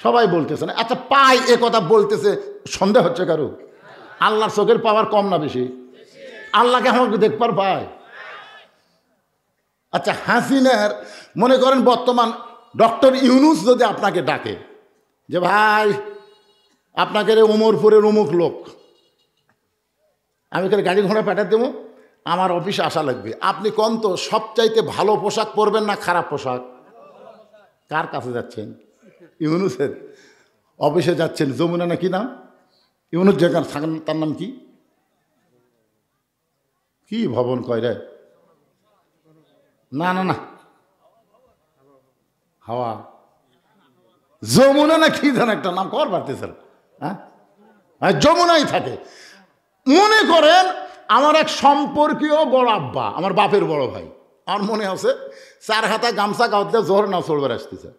সবাই বলতেছে না। আচ্ছা, পাই এ কথা বলতেছে, সন্দেহ হচ্ছে কারো? আল্লাহর চোখের পাওয়ার কম না বেশি? আল্লাহকে আমাকে দেখবার পায়? আচ্ছা, হাসিনার মনে করেন বর্তমান ডক্টর ইউনূস যদি আপনাকে ডাকে যে, ভাই, আপনাকে রে উমরপুরের অমুক লোক আমি খালি গাড়ি ঘোড়া পাঠাতে দেবো, আমার অফিসে আসা লাগবে। আপনি কোন তো সবচাইতে ভালো পোশাক পরবেন না খারাপ পোশাক? কার কাছে যাচ্ছেন? ইউনুসের অফিসে যাচ্ছেন। যমুনা না কি নাম? ইউনুস জায়গার তার নাম কি? কি ভবন কয় রে? না না না, হাওয়া যমুনা না কি জান একটা নাম কর পারতেছে। হ্যাঁ, যমুনাই থাকে। মনে করেন আমার এক সম্পর্কীয় বড় আব্বা, আমার বাপের বড় ভাই, আমার মনে আছে 4 হাতা গামছা কাউতে জোর না চলবার আসতেছে।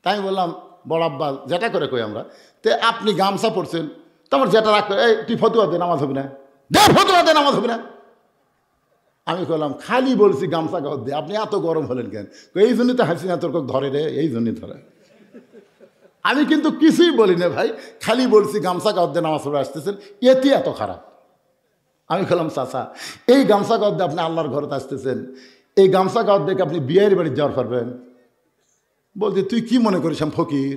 তাই বললাম বড় আব্বা, যেটা করে কই আমরা, তে আপনি গামছা পরছেন, তোমার যেটা রাখ, এই তুই ফতুয়া দে, নামাজ হবে না, দে ফতুয়া দে, নামাজ হবে না। আমি বললাম খালি বলছি গামছা কাউত দে, আপনি এত গরম হলেন কেন? এই জন্যই তো হাসিনা তোর ধরে রে, এই জন্যই ধরে। আমি কিন্তু কিছুই বলি না ভাই, খালি বলছি গামছা কাউত দে, নামাজ পড়ে আসতেছেন, এতে এত খারাপ। আমি বললাম চাচা, এই গামছা কাউত দিয়ে আপনি আল্লাহর ঘরে আসতেছেন, এই গামছা কাউত দেখে আপনি বিয়ের বাড়ি যাওয়ার পারবেন? বলছি তুই কি মনে করিস আমি ফকির?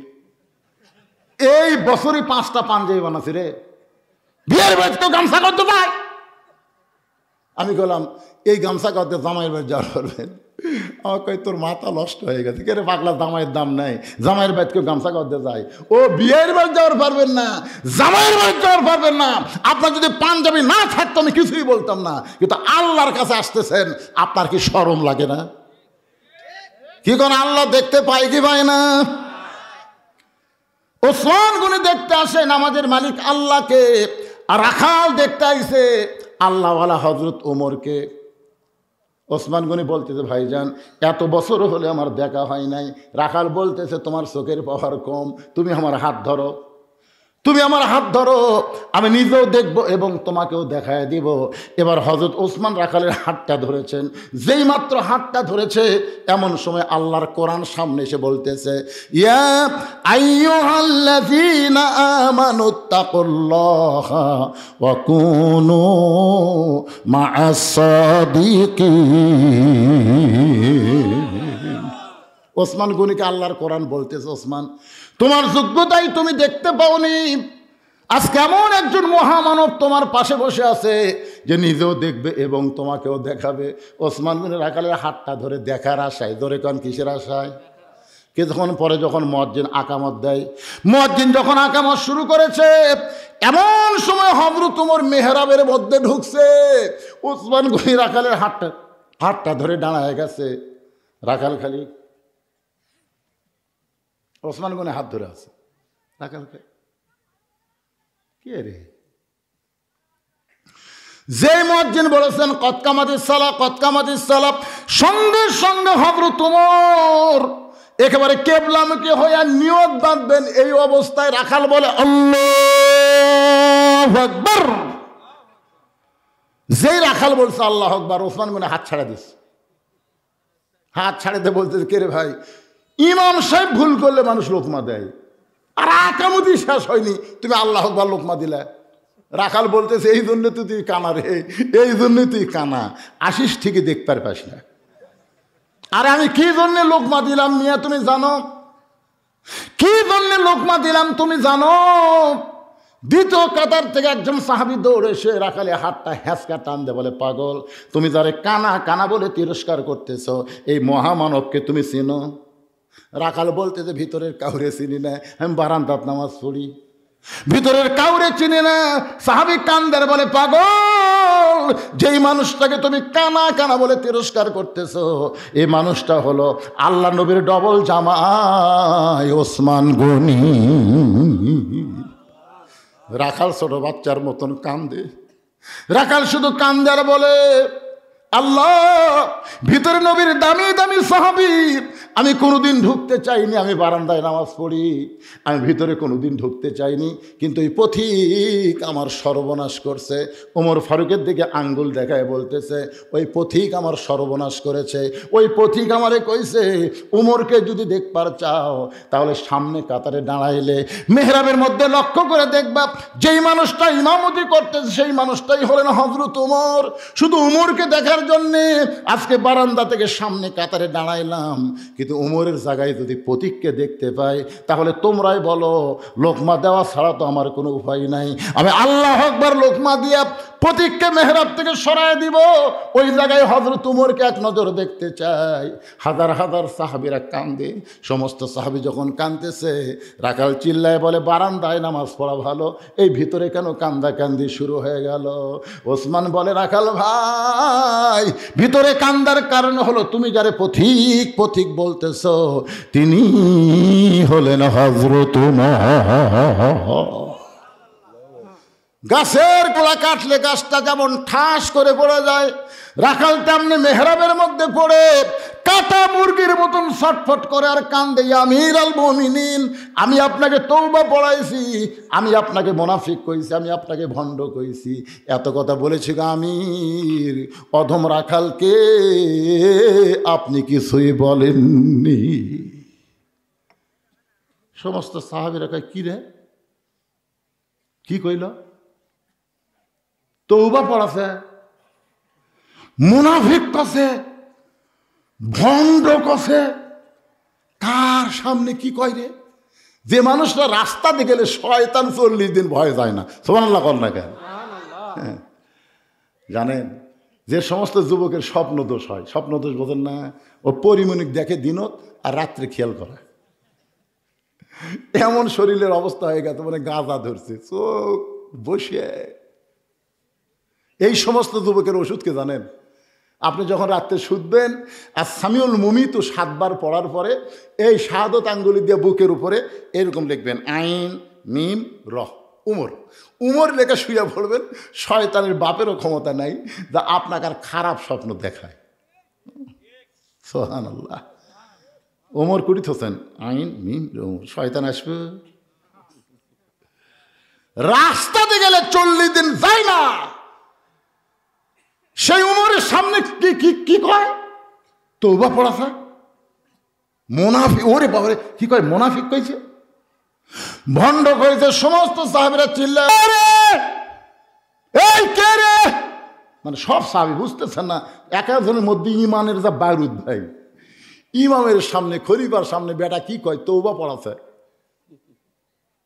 এই বছরই 5টা পাঞ্জাবি বানাচ্ছি রে, বিয়ের বাড়ি তো গামছা কাউত ভাই। আমি বললাম এই গামছা কাউত দিয়ে জামাইয়ের বাড়ি যাওয়ার পারবেন? আমার কই তোর মাথা নষ্ট হয়ে গেছে, কে রে পাগলা, জামাইয়ের দাম নাই, জামাইয়ের বাড়ি কেউ গামছা কাউত দিয়ে যায়? ও বিয়ের বাড়ি যাওয়ার পারবেন না, জামাইয়ের বাড়ি যাওয়ার পারবেন না। আপনার যদি পাঞ্জাবি না থাকতো আমি কিছুই বলতাম না, কিন্তু আল্লাহর কাছে আসতেছেন, আপনার কি শরম লাগে না? কি কোন আল্লাহ দেখতে পায় কি পায় না? ওসমান গনি দেখতে আসে নামাজের মালিক আল্লাহকে, আর রাখাল দেখতে আইছে আল্লাহওয়ালা হযরত ওমরকে। ওসমান গনি বলতেছে ভাইজান এত বছর হলে আমার দেখা হয় নাই। রাখাল বলতেছে তোমার চোখের পাওয়ার কম, তুমি আমার হাত ধরো, তুমি আমার হাত ধরো, আমি নিজেও দেখব এবং তোমাকেও দেখায় দিব। এবার হযরত ওসমান রাখালের হাতটা ধরেছেন, যেই মাত্র হাতটা ধরেছে এমন সময় আল্লাহর কোরআন সামনে এসে বলতেছে, ইয়া আইয়ুহাল্লাযীনা আমানুত্তাকুল্লাহা ওয়া কুনু মা'আস সাদিকিন। ওসমান গনিকে আল্লাহর কোরআন বলতেছে, ওসমান তোমার যোগ্যতাই তুমি দেখতে পাওনি, আজকে এমন একজন মহামানব তোমার পাশে বসে আছে যে নিজেও দেখবে এবং তোমাকেও দেখাবে। ওসমান গনি রাখালের হাতটা ধরে দেখার আশায়, ধরে কারণ কিসের আশায়? কিছুক্ষণ পরে যখন মুয়াজ্জিন আকামত দেয়, মুয়াজ্জিন যখন আকামত শুরু করেছে এমন সময় হযরত ওমর মেহরাবের মধ্যে ঢুকছে। ওসমান গনি রাখালের হাতটা ধরে দাঁড়ায় গেছে। রাখাল খালি ওসমান গনি হাত ধরে আছে, রাখালকে কে রে? যে মুয়াজ্জিন বলেছেন কদ কামাতিস সালাহ, কদ কামাতিস সালাহ, সঙ্গে সঙ্গে হযরত ওমর একেবারে কিবলামুখী হয়ে নিয়ত বাঁধবেন। এই অবস্থায় রাখাল বলে আল্লাহু আকবার। যেই রাখাল বলছে আল্লাহু আকবার, ওসমান গনি হাত ছাড়া দিস। হাত ছাড়াতে বলতেছে কে রে ভাই, ইমাম সাহেব ভুল করলে মানুষ লোকমা দেয়, আর আকামতি শেষ হয়নি তুমি আল্লাহু আকবার লোকমা দিলে। রাখাল বলতেছে এই জন্য তুই কানা রে, এই জন্য তুই কানা, আসিস ঠিকই দেখতে পাস না। আরে আমি কি জন্য লোকমা দিলাম মিয়া তুমি জানো? কি জন্য লোকমা দিলাম তুমি জানো? দ্বিতীয় কাতার থেকে একজন সাহাবী দৌড়ে এসে রাখালে হাতটা হ্যাঁচকা টান দে, বলে পাগল, তুমি যারে কানা কানা বলে তিরস্কার করতেছ এই মহামানবকে তুমি চিনো? রাখাল বলতেছে ভিতরের কাউরে চিনি না, আমি বারান্দাত নামাজ পড়ি, ভিতরের কাউরে চিনি না। সাহাবী কান্দার বলে পাগল, যেই মানুষটাকে তুমি কানা কানা বলে তিরস্কার করতেছ এই মানুষটা হলো আল্লাহ নবীর ডবল জামাই ওসমান গনি। রাখাল ছোট বাচ্চার মতন কান্দে। রাখাল শুধু কান্দে আর বলে আল্লাহ, ভিতরে নবীর দামি দামি সাহাবী, আমি কোনোদিন ঢুকতে চাইনি, আমি বারান্দায় নামাজ পড়ি, আমি ভিতরে কোনোদিন ঢুকতে চাইনি, কিন্তু এই পথিক আমার সর্বনাশ করছে। ওমর ফারুকের দিকে আঙ্গুল দেখায় বলতেছে ওই পথিক আমার সর্বনাশ করেছে, ওই পথিক আমারে কইছে ওমরকে যদি দেখবার চাও তাহলে সামনে কাতারে দাঁড়াইলে মেহরাবের মধ্যে লক্ষ্য করে দেখবা যেই মানুষটা ইমামতি করতেছে সেই মানুষটাই হলেন হযরত ওমর। শুধু ওমরকে দেখার জন্যে আজকে বারান্দা থেকে সামনে কাতারে দাঁড়াইলাম, কিন্তু উমরের জায়গায় যদি প্রতীককে দেখতে পাই তাহলে তোমরাই বলো, লোকমা দেওয়া ছাড়া তো আমার কোনো উপায় নাই। আমি আল্লাহু আকবার লোকমা দিয়া প্রতীককে মেহরাব থেকে সরায় দিব, ওই জায়গায় হযরত উমরকে এক নজর দেখতে চাই। হাজার হাজার সাহাবীরা কান্দে। সমস্ত সাহাবী যখন কাঁদতেছে, রাখাল চিল্লায় বলে, বারান্দায় নামাজ পড়া ভালো, এই ভিতরে কেন কান্দাকান্দি শুরু হয়ে গেল? ওসমান বলে, রাখাল ভাই, ভিতরে কান্দার কারণ হলো তুমি যারে পথিক পথিক বলতেছ তিনি হলেন হযরত উমর। গাছের গোড়া কাটলে গাছটা যেমন ঠাস করে পড়ে যায়, রাখাল তেমনি মেহরাবের মধ্যে পড়ে কাটা মুরগির মতন ছটফট করে আর কান্দে, আমির আল মুমিনিন, আমি আপনাকে তওবা পড়াইছি, আমি আপনাকে মুনাফিক কইছি, আমি আপনাকে ভণ্ড কইছি, এত কথা বলেছি গো আমির, অধম রাখালকে আপনি কিছুই বলেননি। সমস্ত সাহাবীরা কয়, কি রে, কি কইল? তওবা পড়াছে, মুনাফিক কছে, ভণ্ড কছে, কার সামনে কি কয় রে? যে মানুষটা রাস্তা দিয়ে গেলে শয়তান 40 দিন ভয় যায় না, সুবহানাল্লাহ কর না কেন? জানেন, যে সমস্ত যুবকের স্বপ্ন দোষ হয়, স্বপ্ন দোষ বোঝেন না, ও পরিমণিক দেখে দিনত আর রাত্রে খেয়াল করে, এমন শরীরের অবস্থা হয়ে গেছে মানে গাঁজা ধরছে, চোখ বসে। এই সমস্ত যুবকের ওষুধকে জানেন, আপনি যখন রাত্রে শুধবেন আর সামিউল মুমিত 7 বার পড়ার পরে এই শাহাদত আঙ্গুলি দিয়ে বুকের উপরে এরকম লিখবেন, আইন মিম রহ উমর, উমর লেখা শুয়ে পড়বেন। শয়তানের বাপেরও ক্ষমতা নাই যা আপনাকে আর খারাপ স্বপ্ন দেখায়। সুবহানাল্লাহ। ওমর কুড়িত হোসেন, আইন মিম উমর, শয়তান আসবে। রাস্তাতে গেলে 40 দিন যায় না, সেই উমরের সামনে কি কয়? তওবা পড়াছে, মুনাফিক। ওরে বাবারে, কি কয়? মুনাফিক কইছে, ভণ্ড কইছে। সমস্ত সাহাবীরা চিল্লায়, এই কে রে? মানে সব সাহাবী বুঝতেছেন না, এক একজনের মধ্যে ইমানের যা বারুদ ভাই। ইমামের সামনে, খলিফার সামনে বেটা কি কয়? তওবা পড়াছে।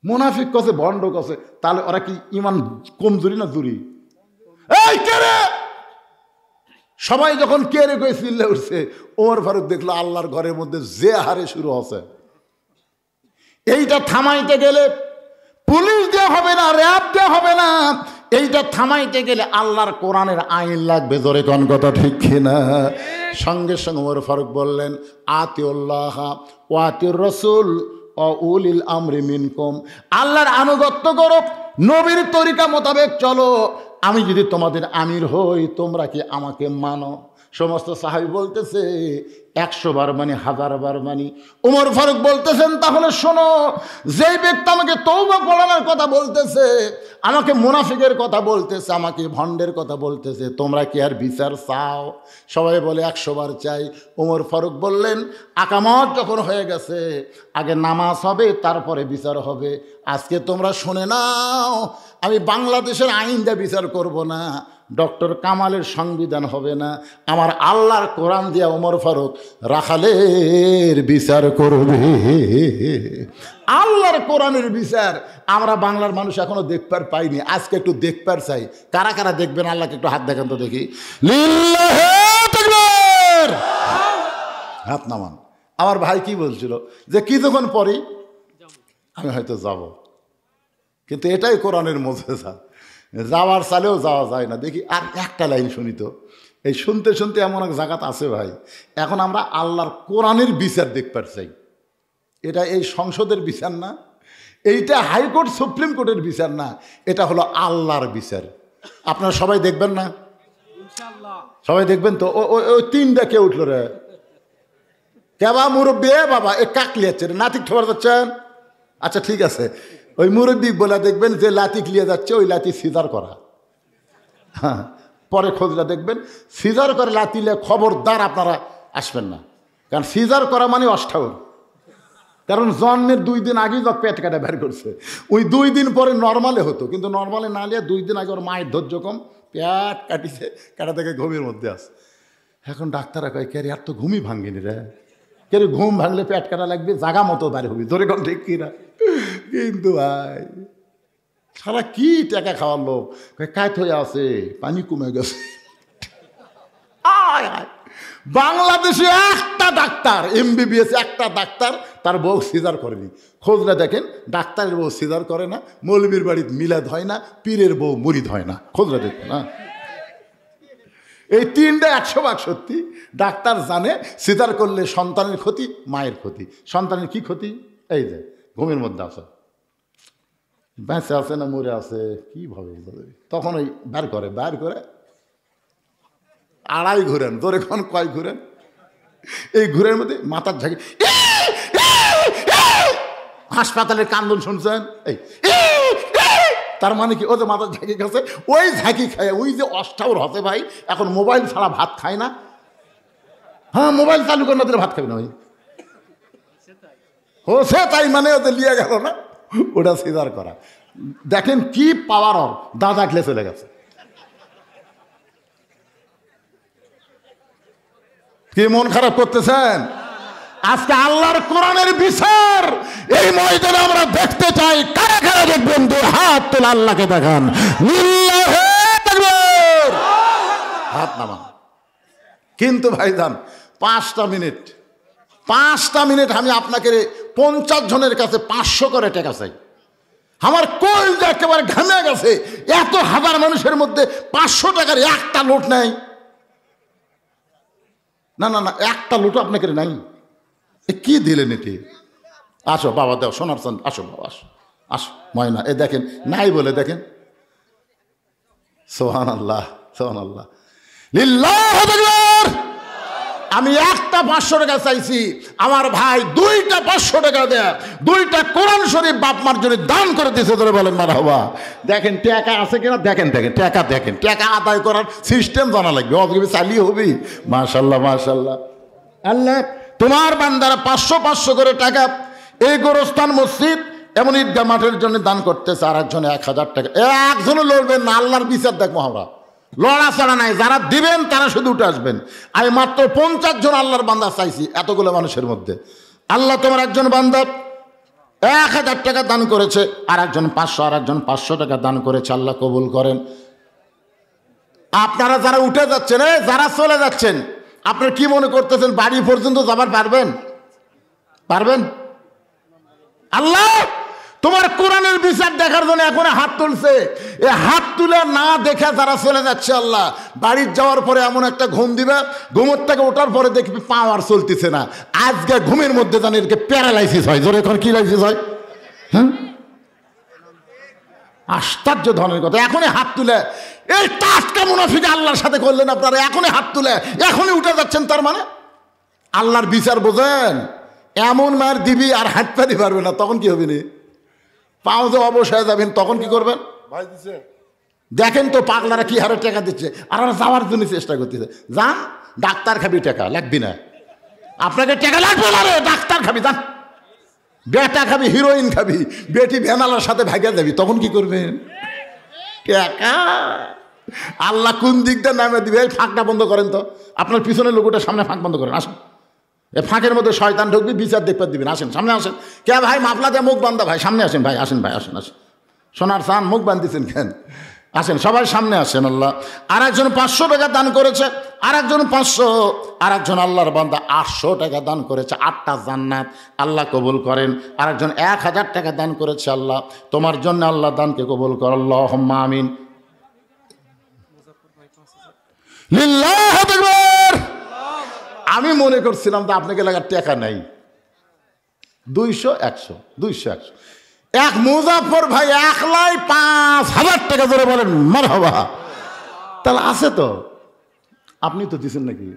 মুনাফিক কছে, ভণ্ড কছে, তাহলে ওরা কি ইমান কমজোরি না জুরি? এই কে রে? সবাই যখন কে রে কয়ে চিল্লে উঠছে, ওমর ফারুক দেখলো আল্লাহর ঘরের মধ্যে যে হারে শুরু হচ্ছে। এইটা থামাইতে গেলে পুলিশ দেওয়া হবে না, র্যাব দেওয়া হবে না, এইটা থামাইতে গেলে আল্লাহর কোরআনের আইন লাগবে। জোরে কোন কথা ঠিক কিনা? সঙ্গে সঙ্গে ওমর ফারুক বললেন, আতিউল্লাহ ওয়া আতিউর রাসূল ওয়া উলিল আমরি মিনকুম, আল্লাহর আনুগত্য করো, নবীর তরিকা মোতাবেক চলো। আমি যদি তোমাদের আমির হই, তোমরা কি আমাকে মানো? সমস্ত সাহাবী বলতেছে 100 বার মানি, 1000 বার মানি। ওমর ফারুক বলতেছেন, তাহলে শোনো, যেই ব্যক্তি আমাকে তওবা পড়ানোর কথা বলতেছে, আমাকে মুনাফিকের কথা বলতেছে, আমাকে ভণ্ডের কথা বলতেছে, তোমরা কি আর বিচার চাও? সবাই বলে 100 বার চাই। ওমর ফারুক বললেন, আকামত যখন হয়ে গেছে, আগে নামাজ হবে, তারপরে বিচার হবে। আজকে তোমরা শুনে নাও, আমি বাংলাদেশের আইন দিয়ে বিচার করব না, ডক্টর কামালের সংবিধান হবে না, আমার আল্লাহর কোরআন দিয়া ওমর ফারুক রাখালের বিচার করবে। আল্লাহর কোরআনের বিচার আমরা বাংলার মানুষ এখনো দেখবার পাইনি, আজকে একটু দেখবার চাই। কারা কারা দেখবেন আল্লাহকে একটু হাত দেখান তো দেখি। লিল্লাহি তাকবীর, হাত নামান। আমার ভাই কি বলছিল যে কি যখন পড়ি আমি হয়তো যাব, কিন্তু এটাই কোরআনের মুজিজা, যাওয়ার চালেও যাওয়া যায় না। দেখি আর একটা লাইন শুনি তো। এই শুনতে শুনতে এমন এক জায়গাতে আছে ভাই, এখন আমরা আল্লাহর কোরআনের বিচার দেখবার চাই। এটা এই সংসদের বিচার না, এইটা হাইকোর্ট সুপ্রিম কোর্টের বিচার না, এটা হলো আল্লাহর বিচার। আপনারা সবাই দেখবেন না? সবাই দেখবেন তো? ওই 3টা কে উঠলো রে? কেবা মুরব্বী? বাবা এ কাকলি যাচ্ছে রে, নাতিক ঠোবার যাচ্ছেন? আচ্ছা ঠিক আছে, ওই মুরব্বী বলে দেখবেন যে লাতি লিয়ে যাচ্ছে, ওই লাতি সিজার করা। হ্যাঁ, পরে খোঁজটা দেখবেন সিজার করে লাতি লিয়ে, খবরদার আপনারা আসবেন না, কারণ সিজার করা মানে অষ্টাউর। কারণ জন্মের 2 দিন আগেই যখন পেট কাটা বের করছে, ওই 2 দিন পরে নর্মালে হতো, কিন্তু নর্মালে না নিয়ে 2 দিন আগে ওর মায়ের ধৈর্য কম, পেট কাটিছে, কাটা থেকে ঘুমের মধ্যে আছে। এখন ডাক্তাররা কয় কে রে, আর তো ঘুমই ভাঙ্গেনি রে, কে রে ঘুম ভাঙলে পেট কাটা লাগবে, জাগা মতো বাড়ি হবি, ধরে কোন ঠিক কিনা। কিন্তু ভাই সারা কি টাকা খাওয়ার লোক, কায়ত হয়ে আছে, পানি কমে গেছে। বাংলাদেশে একটা ডাক্তার MBBS একটা ডাক্তার তার বউ সিজার করেনি। খোঁজলে দেখেন ডাক্তারের বউ সিজার করে না, মৌলবীর বাড়িতে মিলাদ হয় না, পীরের বউ মুরিদ হয় না, খোঁজলে দেখবেন না। এই 3টা 100% সত্যি। ডাক্তার জানে সিজার করলে সন্তানের ক্ষতি, মায়ের ক্ষতি। সন্তানের কি ক্ষতি? এই যে ঘুমের মধ্যে আছে, বেঁচে আছে না মরে আছে কিভাবে তখন ওই বের করে আড়াই ঘুরেন, ধরে কোন কয় ঘুরেন, এই ঘুরের মধ্যে মাথার ঝাঁকি, হাসপাতালের কান্দন শুনছেন, এই তার মানে কি, ও যে মাথার ঝাঁকি খাচ্ছে, ওই ঝাঁকি খায় ওই যে অষ্টাউর হতে ভাই, এখন মোবাইল ছাড়া ভাত খায় না। হ্যাঁ, মোবাইল চালু করে না দিলে ভাত খাবে না ভাই, ও সে তাই মানে ওদের লিয়ে গেল না, ওটা সিজার করা। দেখেন কি পাওয়ার, ওর দাদা খেলে চলে গেছে। কি মন খারাপ করতেছেন? আজকে আল্লাহর কোরআনের বিচার এই ময়দানে আমরা দেখতে চাই। কারা কারা দেখবেন? 2 হাত তুলে আল্লাহকে দেখান, হাত নামান। কিন্তু ভাইজান 5টা মিনিট আমি আপনাকে 50 জনের কাছে 500 করে টাকা চাই। আমার কলজা একেবারে ঘামে গেছে, এত হাজার মানুষের মধ্যে 500 টাকার একটা নোট নাই। না না না, একটা লোটো আপনাকে নাই, কি দিলেন এটি? আসো বাবা, দাও সোনার চাঁদ, আসো বাবা, আসো আসো ময়না, এ দেখেন নাই বলে দেখেন। সুবহানাল্লাহ, সুবহানাল্লাহ, লিল্লাহু আকবার। আমি একটা 500 টাকা চাইছি, আমার ভাই 2টা 500 টাকা দেয়, 2টা কোরআন শরীফ বাপ মার জন্য দান করে দিয়েছে, ধরে বলেন মারহাবা। দেখেন টাকা আছে কিনা, দেখেন টাকা আদায় করার সিস্টেম জানা লাগবে, অতগুলো চালিয়ে হবি। মাশাল্লাহ মাশাল্লাহ। আল্লাহ তোমার বান্দারা 500 করে টাকা এই গোরস্থান মসজিদ এমন ঈদগাহ মাঠের জন্য দান করতেছে, আর একজনে 1000 টাকা। একজনও লড়বেন না, আল্লাহর বিচার দেখবো আমরা, লড়া ছাড়া নাই। যারা দিবেন তারা শুধু উঠে আসবেন। আমি মাত্র 50 জন আল্লাহর বান্দা চাইছি এতগুলো মানুষের মধ্যে। আল্লাহ তোমার একজন বান্দা 1000 টাকা দান করেছে, আর একজন 500, আর একজন 500 টাকা দান করেছে। আল্লাহ কবুল করেন। আপনারা যারা উঠে যাচ্ছেন, যারা চলে যাচ্ছেন, আপনারা কি মনে করতেছেন বাড়ি পর্যন্ত যাবার পারবেন? আল্লাহ তোমার কোরআনের বিচার দেখার জন্য এখন হাত তুলছে। এ হাত তুলে না দেখে যারা চলে যাচ্ছে, আল্লাহ বাড়ির যাওয়ার পরে এমন একটা ঘুম দিবে, ঘুমের থেকে ওঠার পরে দেখবি পাওয়ার চলতেছে না। আজকে ঘুমের মধ্যে জানি এরকে প্যারালাইসিস হয়। জোরে এখন কি লাইসিস হয়? হ্যাঁ, আশ্চর্য ধরনের কথা। এখনই হাত তুলে, এই টাটকা মুনাফিক আল্লাহর সাথে করলেন আপনারা, এখনই হাত তুলে এখনই উঠে যাচ্ছেন। তার মানে আল্লাহর বিচার বোঝেন, এমন মার দিবি আর হাত পারি পারবে না, তখন কি হবে? নি পাও যে অবশ্যই যাবেন, তখন কি করবেন? দেখেন তো পাগলারা কি হারে টাকা দিচ্ছে, আর ওরা যাওয়ার জন্য চেষ্টা করতেছে। যান, ডাক্তার খাবি, টাকা লাগবি না, আপনাকে টাকা লাগবে না রে, ডাক্তার খাবি, যান। বেটা খাবি, হিরোইন খাবি, বেটি ভ্যানালার সাথে ভাগা যাবি, তখন কি করবেন? টাকা আল্লাহ কোন দিকটা নামে দিবে। এই ফাঁকটা বন্ধ করেন তো, আপনার পিছনের লোকটা সামনে ফাঁক বন্ধ করেন। আসুন, এই ফাঁকের মধ্যে শয়তান ঢুকবি, বিচার দেখতে দিবেন। আসেন, সামনে আসেন। কে ভাই মাফলা দিয়ে মুখ বান্ধা ভাই, সামনে আসেন ভাই, আসেন ভাই, আসেন। সোনার চান মুখ বান্ধিছেন কেন? আসেন সবাই সামনে আসেন। আল্লাহ আর একজন 500 টাকা দান করেছে, আর একজন 500, আর একজন আল্লাহর বান্দা 800 টাকা দান করেছে। 8টা জান্নাত আল্লাহ কবুল করেন। আর একজন 1000 টাকা দান করেছে। আল্লাহ তোমার জন্য আল্লাহ দানকে কবুল কর, আল্লাহুম্মা আমিন। লিল্লাহু আকবার। আমি মনে করছিলাম তো আপনাকে লাগার টাকা নাই। 200 100 এক মুজাফর ভাই একলাই 5000 টাকা ধরে বলেন মারহাবা। তাহলে আছে তো, আপনি তো দিচ্ছেন নাকি?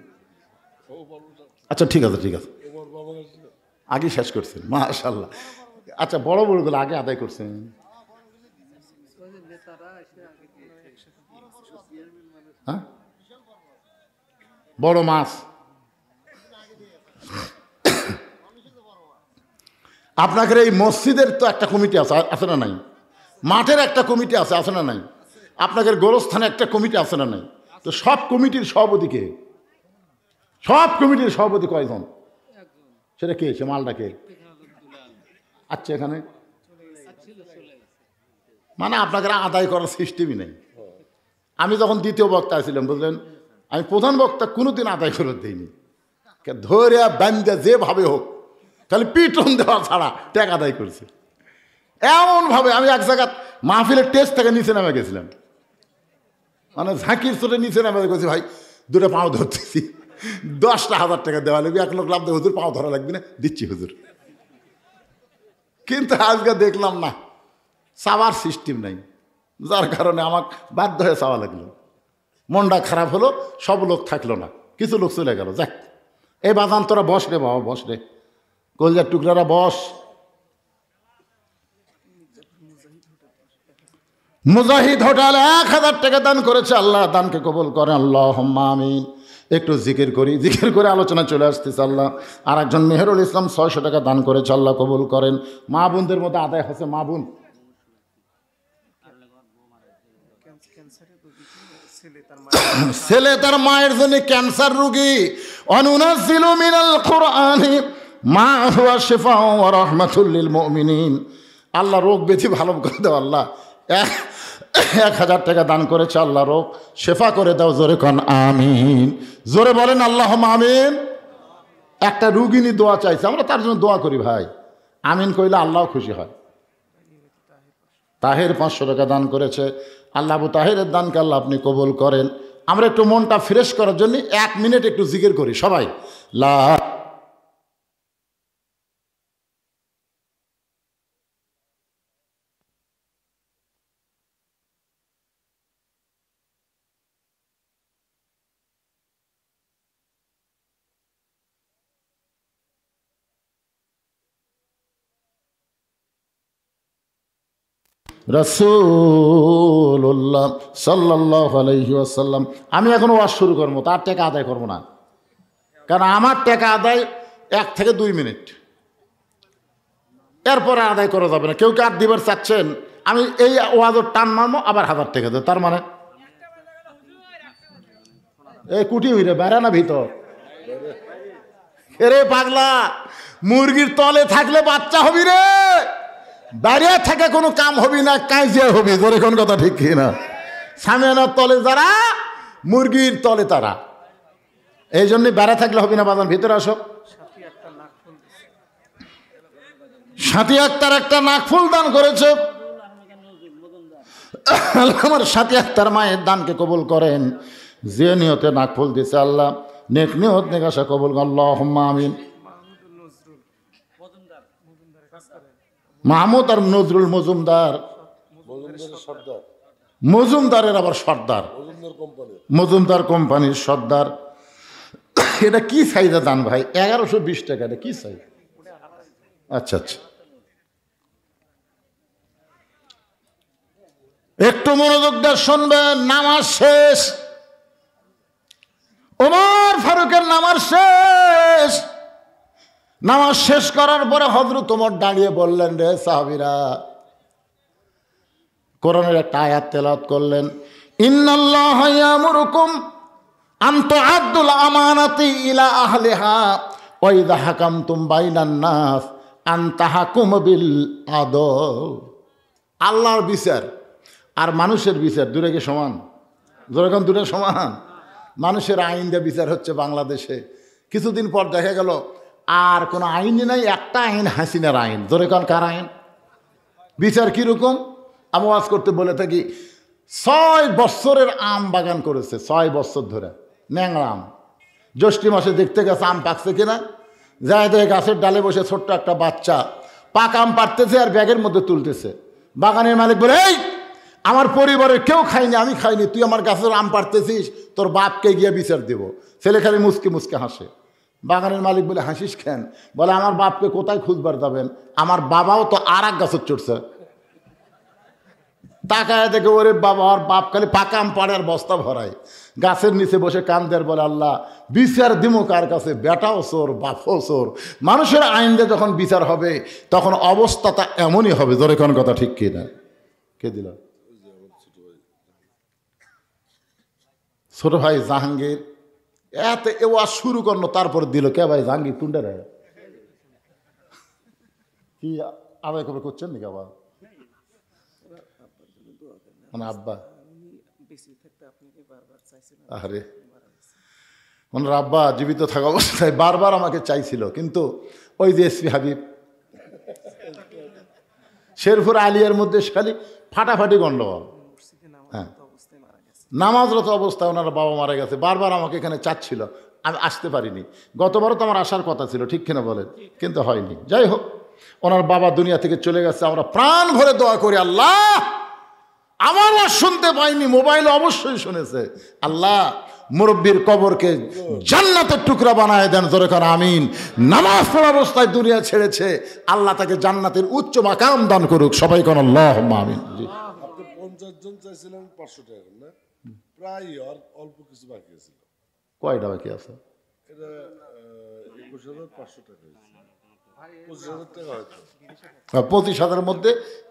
আচ্ছা ঠিক আছে আগে শেষ করছেন, মাশাআল্লাহ। আচ্ছা বড় বড়গুলো আগে আদায় করছেন। হ্যাঁ, বড় মাছ। আপনাদের এই মসজিদের তো একটা কমিটি আছে, আছে না নাই? মাঠের একটা কমিটি আছে, আছে না নাই? আপনাদের গোরস্থানে একটা কমিটি আছে না নাই? তো সব কমিটির সভাপতি কে? সব কমিটির সভাপতি কয়জন? সেটা কে? সে মালটা কে? আচ্ছা, এখানে মানে আপনাদের আদায় করার সিস্টেমই নেই। আমি যখন দ্বিতীয় বক্তা ছিলাম, বুঝলেন, আমি প্রধান বক্তা কোনোদিন আদায় করে দিইনি। ধরে বান্ধা যেভাবে হোক, তাহলে পিটন দেওয়া ছাড়া টাকা আদায় করছে এমনভাবে। আমি এক জায়গা মাহফিলের টেস্ট থেকে নিচে নামে গেছিলাম, মানে ঝাঁকির চোটে নিচে নামে গেছি, ভাই দুটো পাও ধরতেছি, 10,000 টাকা দেওয়া লাগবে, 1 লাখ লাভ দেবে, হুজুর পাও ধরা লাগবে না, দিচ্ছি হুজুর। কিন্তু আজকে দেখলাম না, চাওয়ার সিস্টেম নাই, যার কারণে আমার বাধ্য হয়ে চাওয়া লাগলো। মনটা খারাপ হলো, সব লোক থাকলো না, কিছু লোক চলে গেল। যাক, এই বাজান তোরা বস রে বাবা, বস রে, কলজার টুকরারা বস। মুজাহিদ হোটেল 1000 টাকা দান করেছে, আল্লাহ দানকে কবুল করেন, আল্লাহুম্মা আমিন। একটু জিকির করি, জিকির করে আলোচনা চলে আসতেছে। আল্লাহ আর একজন মেহেরুল ইসলাম 600 টাকা দান করেছে, আল্লাহ কবুল করেন। মা বোনদের মধ্যে আদায় হচ্ছে, মা বোন ছেলে তার মায়ের জন্য ক্যান্সার রোগী, অনুনাজ্জিলু মিনাল কুরআনি মা হুয়া শিফাউ ওয়া রাহমাতুল লিল মুমিনিন। আল্লাহ রোগ ব্যাধি ভালো করে দাও, আল্লাহ 1000 টাকা দান করেছে, আল্লাহ রোগ শেফা করে দাও, জোরে কোন আমিন, জোরে বলেন আল্লাহুম্মা আমিন। একটা রুগিনী দোয়া চাইছে, আমরা তার জন্য দোয়া করি ভাই, আমিন কইলে আল্লাহ খুশি হয়। তাহের 500 টাকা দান করেছে, আল্লাহ আবু তাহেরের দানকে আল্লাহ আপনি কবুল করেন। আমরা একটু মনটা ফ্রেশ করার জন্য 1 মিনিট একটু জিকির করি সবাই, লা রাসূলুল্লাহ সাল্লাল্লাহু আলাইহি ওয়াসাল্লাম। আমি এখন ওয়াজ শুরু করবো, তার টাকা আদায় করবো না, কারণ আমার টাকা আদায় 1 থেকে 2 মিনিট, এরপরে আদায় করা যাবে না। কেউ কার দিবার চাচ্ছেন, আমি এই ওয়াজের টান মারবো, আবার 1000 টাকা দেয়, তার মানে এই কুটি হইরে বেড়া না ভিতর। এরে পাগলা, মুরগির তলে থাকলে বাচ্চা হবি রে, বাইরে থেকে কোনো কাম হবি না, কাইজিয়া হবি, তোর কোন কথা ঠিক কি না? সামিয়ানার তলে যারা, মুরগির তলে তারা, এই জন্য বেড়া থাকলে হবি না। বাজান ভিতরে আসো। সাথী আক্তার একটা নাকফুল দান করেছে, আমার সাথী আক্তার মায়ের দানকে কবুল করেন। যে নিয়তে নাকফুল দিছে, আল্লাহ নেক নিয়ত নেকাশা কবুল, আল্লাহুম্মা আমিন। মাহমুদ আর নজরুল মজুমদার, মজুমদারের আবার সর্দার, মজুমদার কোম্পানির সর্দার। এটা কি চাহিদা দান ভাই? 1120 টাকা, এটা কি চাই? আচ্ছা আচ্ছা, একটু মনোযোগ দিয়ে শুনবেন। নামাজ শেষ, ওমর ফারুকের নামাজ শেষ। নামাজ শেষ করার পরে হযরত ওমর দাঁড়িয়ে বললেন, রে সাহাবীরা, কোরআনের একটা আয়াত তেলাওয়াত করলেন, ইন্নাল্লাহা ইয়ামুরুকুম আন তুআদ্দুল আমানাতি ইলা আহলিহা ওয়া ইযা হাকামতুম বাইনান নাস আন তাহকুমু বিল আদল। আল্লাহর বিচার আর মানুষের বিচার দুটো কি সমান? যেরকম দুটো সমান। মানুষের আইন দিয়ে বিচার হচ্ছে বাংলাদেশে, কিছুদিন পর দেখা গেল আর কোনো আইনই নাই, একটা আইন হাসিনার আইন। যেরকম কার আইন? বিচার কীরকম? আমি ওয়াজ করতে বলে থাকি, 6 বছরের আম বাগান করেছে, 6 বছর ধরে, ন্যাংরা আম। জ্যৈষ্ঠ মাসে দেখতে গেছে আম পাকছে কিনা, যায় দেখে গাছের ডালে বসে ছোট্ট একটা বাচ্চা পাকা আম পাড়তেছে আর ব্যাগের মধ্যে তুলতেছে। বাগানের মালিক বলে, এই আমার পরিবারের কেউ খায়নি, আমি খাইনি, তুই আমার গাছের আম পাড়তেছিস, তোর বাপকে গিয়ে বিচার দেব। ছেলে খালি মুসকে মুসকে হাসে। বাগানের মালিক বলে, হাসিস কেন? বলে, আমার বাপকে কোথায় খুঁজবার যাবেন, আমার বাবাও তো আর এক গাছের চড়ছে। তাকায় দেখে ওরে বাবা, আর বাপ খালি পাকা আম পাড়ে আর বস্তা ভরায়, গাছের নিচে বসে কান্দের বলে আল্লাহ বিচার দিমো কার কাছে, বেটাও চোর বাপও চোর। মানুষের আইন দিয়ে যখন বিচার হবে তখন অবস্থাটা এমনই হবে। জোরে কোন কথা ঠিক কি না? কে দিল? ছোট ভাই জাহাঙ্গীর এত এওয়া শুরু করলো, তারপর দিল কে ভাই জাহাঙ্গীর তুন্ডে রে কি আবার খবর করছেন নাকি আবার? মানে আব্বা আরে ওনার আব্বা জীবিত থাকা অবস্থায় বারবার আমাকে চাইছিল, কিন্তু ওই যে এসপি হাবিব শেরপুর আলিয়ার মধ্যে খালি ফাটাফাটি গন্ডগোল। হ্যাঁ, নামাজরত অবস্থায় ওনার বাবা মারা গেছে, বারবার আমাকে এখানে চাচ্ছিল, আমি আসতে পারিনি। গতবারও তো আমার আসার কথা ছিল, ঠিক কিনা বলেন, কিন্তু হয়নি। যাই হোক, ওনার বাবা দুনিয়া থেকে চলে গেছে। আমরা প্রাণ ভরে দোয়া করি আল্লাহ, আমার আর শুনতে পাইনি, মোবাইলে অবশ্যই শুনেছে, আল্লাহ মুরব্বীর কবরকে জান্নাতের টুকরা বানায় দেন। জোরে কর আমিন। নামাজ পড়া অবস্থায় দুনিয়া ছেড়েছে, আল্লাহ তাকে জান্নাতের উচ্চ মাকাম দান করুক। সবাই কোন আল্লাহুম্মা আমিন। জি,
50 জন চাইছিলেন 500 টাকা না, প্রায় অল্প কিছু বাকি আছে।
কয়টা বাকি আছে?
এটা 21,500 টাকা হয়েছে, 25,000 টাকা হয়তো।
25,000 মধ্যে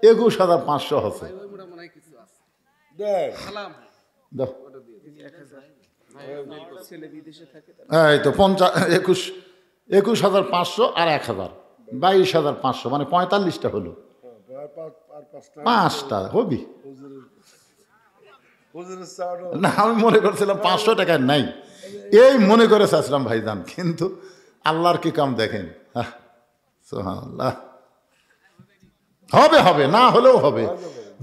21,500 আছে।
দেখ
দাও। এই তো 21,500 আর 1,000, 22,500, মানে 45টা হলো।
আর
5টা হবি
হুজুরের চাওয়াটা
না, আমি মনে করছিলাম 500 টাকায় নাই, এই মনে করে চাচ্ছিলাম ভাইজান, কিন্তু আল্লাহর কি কাম দেখেন। সুবহানাল্লাহ। হবে হবে, না হলেও হবে।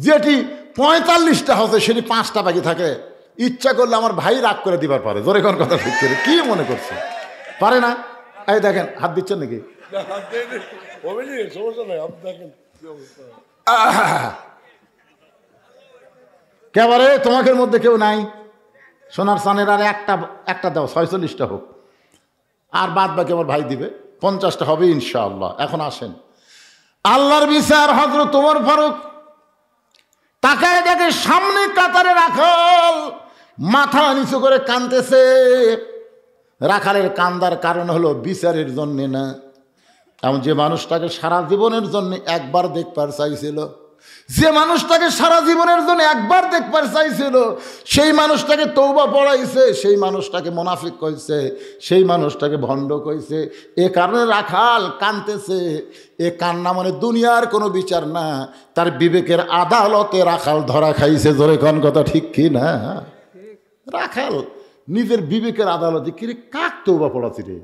যেটি 45টা হচ্ছে সেটি 5টা বাকি থাকে, ইচ্ছা করলে আমার ভাই রাগ করে দিবার পারে। জোরে কোন কথা ঠিক করে কি মনে করছে, পারে না? এই দেখেন হাত দিচ্ছেন নাকি?
সমস্যা নাই, আপনি দেখেন কি অবস্থা।
কেবারে তোমাদের মধ্যে কেউ নাই? সোনার চানের আর একটা দাও, 46টা হোক, আর বাদ বাকি আমার ভাই দিবে, 50টা হবে ইনশাআল্লাহ। এখন আসেন, আল্লাহর বিচার। হযরত ওমর ফারুক তাকায় দেখে সামনে কাতারে রাখাল মাথা নিচু করে কাঁদতেছে। রাখালের কান্দার কারণ হলো বিচারের জন্যে না, এমন যে মানুষটাকে সারা জীবনের জন্য একবার দেখবার চাইছিল, যে মানুষটাকে সারা জীবনের জন্য একবার দেখবার চাইছিল, সেই মানুষটাকে তওবা পড়াইছে, সেই মানুষটাকে মুনাফিক কইছে, সেই মানুষটাকে ভণ্ড কইছে। এ কারণে রাখাল কাঁদতেছে। এ কান্না মানে দুনিয়ার কোনো বিচার না, তার বিবেকের আদালতে রাখাল ধরা খাইছে। জোরে কোন কথা ঠিক কি না? রাখাল নিজের বিবেকের আদালতে কিরে কাক তওবা পড়াছি রে,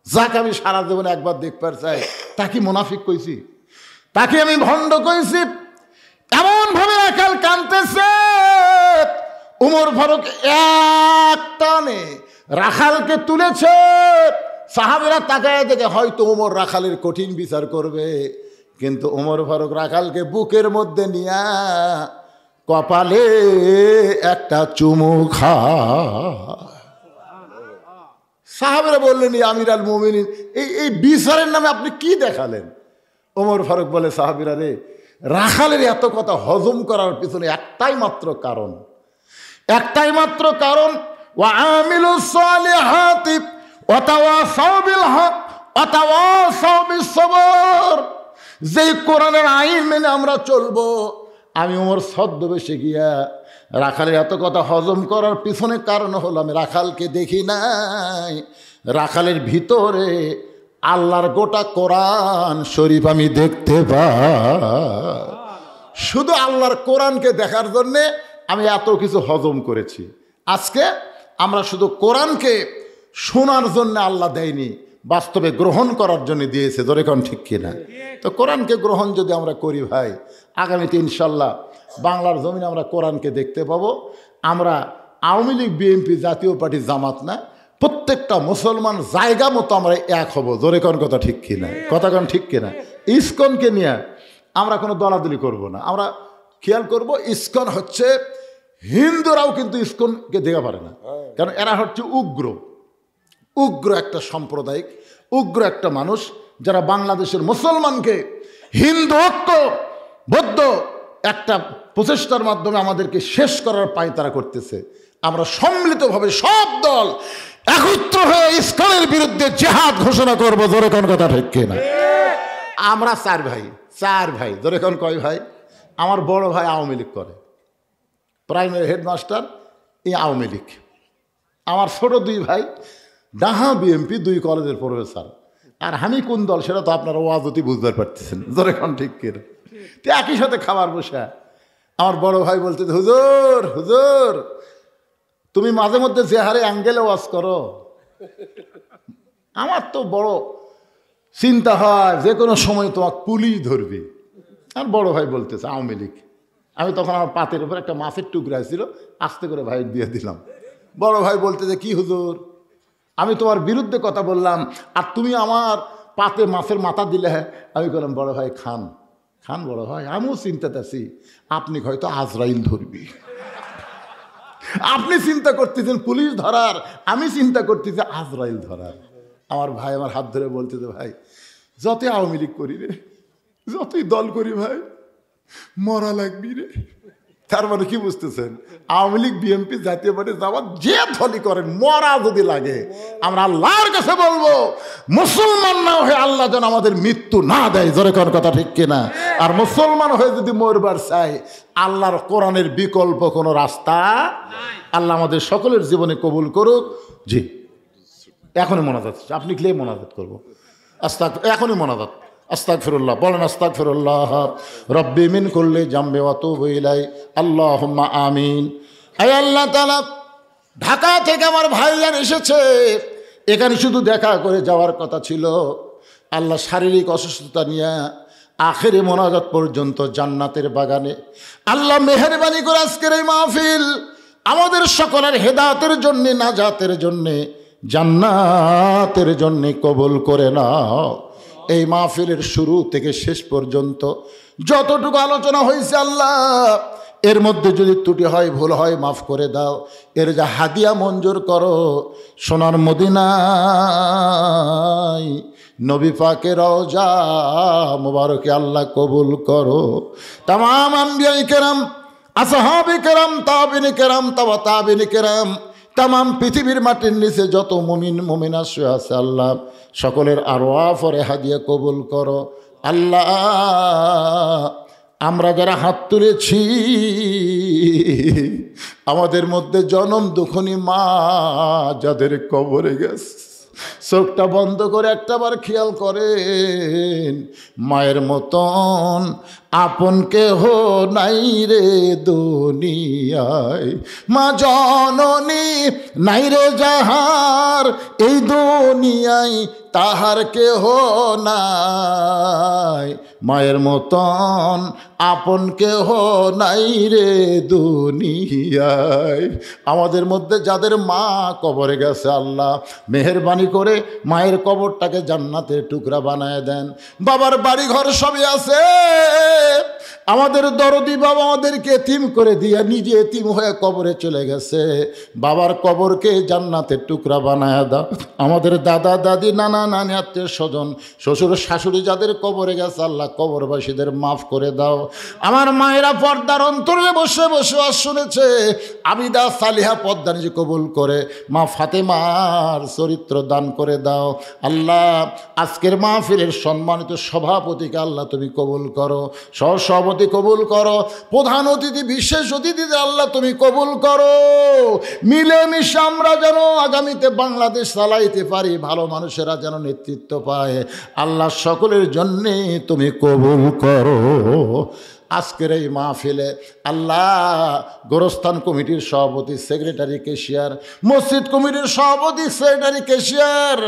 যাকে আমি সারা জীবনে একবার দেখবার চাই, তাকে মুনাফিক কইছি, তাকে আমি ভণ্ড কইছি। এমন ভাবে রাখাল কাঁদতেছে। ওমর ফারুক এক টানে রাখালকে তুলেছে। সাহাবীরা তাকায় দেখে হয়তো ওমর রাখালের কঠিন বিচার করবে, কিন্তু ওমর ফারুক রাখালকে বুকের মধ্যে নিয়া কপালে একটা চুমু খা। সাহাবীরা বললেন, আমির আল মুমিনিন, এই বিচারের নামে আপনি কি দেখালেন? ওমর ফারুক বলে, সাহাবীরা রে, রাখালের এত কথা হজম করার পিছনে একটাই মাত্র কারণ, ওয়া আমিলুস সালিহাতি ওয়া তাওয়াসাউ বিল হক ওয়া তাওয়াসাউ বিস সবর। যেই কোরআনের আইন মেনে আমরা চলবো, আমি ওমর ছদ্মবেশে গিয়া রাখালের এত কথা হজম করার পিছনে কারণ হলো আমি রাখালকে দেখি নাই, রাখালের ভিতরে আল্লাহর গোটা কোরআন শরীফ আমি দেখতে পাই। শুধু আল্লাহর কোরআনকে দেখার জন্যে আমি এত কিছু হজম করেছি। আজকে আমরা শুধু কোরআনকে শোনার জন্য আল্লাহ দেয়নি, বাস্তবে গ্রহণ করার জন্য দিয়েছে। ধরে কোন ঠিক কিনা? তো কোরআনকে গ্রহণ যদি আমরা করি ভাই, আগামীতে ইনশাল্লাহ বাংলার জমিনে আমরা কোরআনকে দেখতে পাবো। আমরা আওয়ামী লীগ, বিএনপি, জাতীয় পার্টি, জামাত না, প্রত্যেকটা মুসলমান জায়গা মতো আমরা এক হব। জোরে কোন কথা ঠিক কিনা? কথা কোন ঠিক কিনা? ইসকনকে নিয়ে আমরা কোনো দলাদলি করব না, আমরা খেয়াল করব ইসকন হচ্ছে, হিন্দুরাও কিন্তু ইসকনকে দেখা পারে না, কারণ এরা হচ্ছে উগ্র একটা সাম্প্রদায়িক, উগ্র একটা মানুষ, যারা বাংলাদেশের মুসলমানকে হিন্দু ঐক্য, বৌদ্ধ, একটা প্রচেষ্টার মাধ্যমে আমাদেরকে শেষ করার পায়তারা করতেছে। আমরা সম্মিলিতভাবে সব দল একত্র হয়ে ইসলামের বিরুদ্ধে জেহাদ ঘোষণা করবো। জোরে কোন কথা ঠিক কিনা? আমরা চার ভাই জোরে কোন কয় ভাই? আমার বড় ভাই আওয়ামী লীগ করে, প্রাইমারি হেডমাস্টার এই আওয়ামী লীগ। আমার ছোট দুই ভাই ডাহা বিএমপি 2 কলেজের প্রফেসর। আর আমি কোন দল সেটা তো আপনারা ওয়াজতি বুঝতে পারতেছেন। জোরে কোন ঠিক কিনা? তো একই সাথে খাবার বসে আমার বড় ভাই বলতে, হুজুর হুজুর তুমি মাঝে মধ্যে যে হারে অ্যাঙ্গেলে ওয়াজ করো, আমার তো বড় চিন্তা হয় যে কোনো সময় তোমাকে পুলিশ ধরবে। আর বড় ভাই বলতেছে আওয়ামী লীগ। আমি তখন আমার পাতের উপর একটা মাছের টুকরা ছিল, আস্তে করে ভাই দিয়ে দিলাম। বড় ভাই বলতেছে, কি হুজুর আমি তোমার বিরুদ্ধে কথা বললাম আর তুমি আমার পাতে মাছের মাথা দিলে? আমি বললাম, বড় ভাই খান খান বড় ভাই, আমিও চিন্তাতে আছি আপনি হয়তো আজরাইল ধরবি। আপনি চিন্তা করতেছেন পুলিশ ধরার, আমি চিন্তা করতেছি আজরাইল ধরার। আমার ভাই আমার হাত ধরে বলতেছে, ভাই যতই আওয়ামী লীগ করি রে, যতই দল করি ভাই, মরা লাগবি রে। তার মানে কি বুঝতেছেন? আওয়ামী লীগ বিএনপি জাতীয় পার্টি জামাত যে দলই করেন, মরা যদি লাগে আমরা আল্লাহর কাছে বলবো মুসলমান না হয়ে আল্লাহ যেন আমাদের মৃত্যু না দেয়। জোরে কোন কথা ঠিক কিনা? আর মুসলমান হয়ে যদি মরবার চাই, আল্লাহর কোরআনের বিকল্প কোনো রাস্তা আল্লাহ আমাদের সকলের জীবনে কবুল করুক। জি এখনই মোনাজাত, আপনি ক্লে মোনাজাত করবো। এখনই মোনাজাত। আস্তাগফিরুল্লাহ বলেন, আস্তাগফিরুল্লাহ রব্বি মিন কুল্লি জামবি ওয়া তুবু ইলাই আল্লাহুম্মা আমিন। আয় আল্লাহ তাআলা, ঢাকা থেকে আমার ভাইজান এসেছে, এখানে শুধু দেখা করে যাওয়ার কথা ছিল। আল্লাহ শারীরিক অসুস্থতা নিয়ে আখেরি মোনাজাত পর্যন্ত জান্নাতের বাগানে আল্লাহ মেহেরবানি করে আজকের এই মাহফিল আমাদের সকলের হেদায়েতের জন্য, নাজাতের জন্য, জান্নাতের জন্য কবুল করে নাও। এই মাহফিলের শুরু থেকে শেষ পর্যন্ত যতটুকু আলোচনা হয়েছে আল্লাহ, এর মধ্যে যদি ত্রুটি হয়, ভুল হয়, মাফ করে দাও। এর যা হাদিয়া মঞ্জুর করো, সোনার মদিনায় নবী পাকের রওজা মুবারকে আল্লাহ কবুল করো। তামাম আম্বিয়ায়ে কেরাম, আসহাবে কেরাম, তাবিঈনে কেরাম, তাবা তাবিঈনে কেরাম, তামাম পৃথিবীর মাটির নিচে যত মুমিন মুমিনা শুয়ে আছে আল্লাহ সকলের আরওয়াহ ফরে হাদিয়া কবুল করো। আল্লাহ আমরা যারা হাত তুলেছি, আমাদের মধ্যে জনম দুঃখনী মা যাদের কবরে গেছে, চোখটা বন্ধ করে একটাবার খেয়াল করেন, মায়ের মতন আপন কেহ নাই রে দুনিয়ায়, মা জননী নাই রে যাহার এই দুনিয়ায়, তাহার কেহ নাই, মায়ের মতন আপন কেহ নাই রে দুনিয়ায়। আমাদের মধ্যে যাদের মা কবরে গেছে আল্লাহ মেহেরবানি করে মায়ের কবরটাকে জান্নাতের টুকরা বানায় দেন। বাবার বাড়ি ঘর সবই আছে, আমাদের দরদি বাবা আমাদেরকে এতিম করে দিয়ে নিজে এতিম হয়ে কবরে চলে গেছে, বাবার কবরকে জান্নাতের টুকরা বানায় দাও। আমাদের দাদা দাদি নানা নানি আত্মীয় স্বজন শ্বশুর শাশুড়ি যাদের কবরে গেছে আল্লাহ কবরবাসীদের মাফ করে দাও। আমার মায়েরা পর্দার অন্তরে বসে বসে আজ শুনেছে, আবিদা সালিহা পর্দা নিজে কবুল করে মা ফাতেমার চরিত্র দান করে দাও। আল্লাহ আজকের মাহফিলের সম্মানিত সভাপতিকে আল্লাহ তুমি কবুল করো, সভাপতি কবুল করো, প্রধান অতিথি বিশেষ অতিথিদের আল্লাহ তুমি কবুল করো। মিলেমিশে আমরা যেন আগামীতে বাংলাদেশ চালাইতে পারি, ভালো মানুষেরা যেন নেতৃত্ব পায়, আল্লাহ সকলের জন্যে তুমি কবুল করো। আজকের এই মাহফিলে আল্লাহ গোরস্থান কমিটির সভাপতি, সেক্রেটারি, ক্যাশিয়ার, মসজিদ কমিটির সভাপতি, সেক্রেটারি, ক্যাশিয়ার,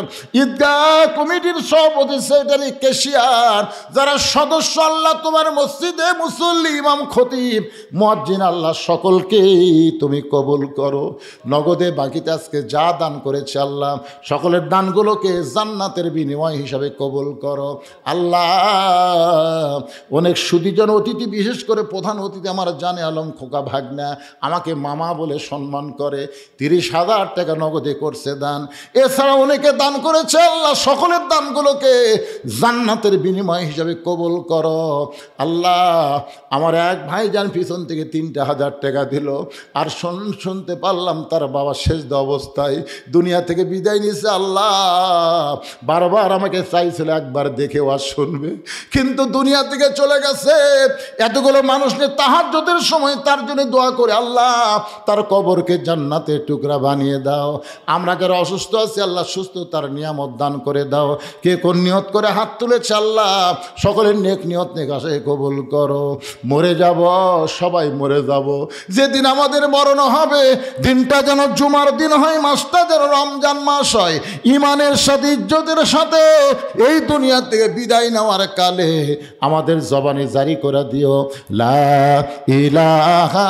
ঈদগাহ কমিটির সভাপতি, সেক্রেটারি, ক্যাশিয়ার, যারা সদস্য আল্লাহ তোমার মসজিদে মুসল্লি, ইমাম, খতিব, মুয়াজ্জিন আল্লাহ সকলকেই তুমি কবুল করো। নগদে বাকিতে আজকে যা দান করেছে আল্লাহ সকলের দানগুলোকে জান্নাতের বিনিময় হিসাবে কবুল করো। আল্লাহ অনেক সুদীজন অতিথি বিশেষ করে প্রধান অতিথি আমার জানে আলম খোকা ভাগনা, আমাকে মামা বলে সম্মান করে, 30,000 টাকা নগদে করছে দান। এছাড়া অনেকে দান করেছে। আল্লাহ সকলের দানগুলোকে জান্নাতের বিনিময় হিসাবে কবুল করো। আল্লাহ আমার এক ভাইজান পিছন থেকে 3,000 টাকা দিল, আর শুনতে পারলাম তার বাবা শেষদা অবস্থায় দুনিয়া থেকে বিদায় নিয়েছে। আল্লাহ বারবার আমাকে চাইছিল একবার দেখেও আর শুনবে, কিন্তু দুনিয়া থেকে চলে গেছে। এতগুলো মানুষ নিয়ে তাহাজ্জুদের সময় তার জন্য দোয়া করে, আল্লাহ তার কবরকে জান্নাতের টুকরা বানিয়ে দাও। আমরা যারা অসুস্থ আছি আল্লাহ সুস্থতার নিয়ামত দান করে দাও। কে কোন নিয়ত করে হাত তুলেছে আল্লাহ সকলের নেক নিয়ত নেক আশায় কবুল করো। মরে যাব, সবাই মরে যাব, যেদিন আমাদের মরণ হবে দিনটা যেন জুমার দিন হয়, মাসটা যেন রমজান মাস হয়। ইমানের সাথে ইজ্জতের সাথে এই দুনিয়া থেকে বিদায় নেওয়ার কালে আমাদের জবানে জারি করে দিও, লা ইলাহা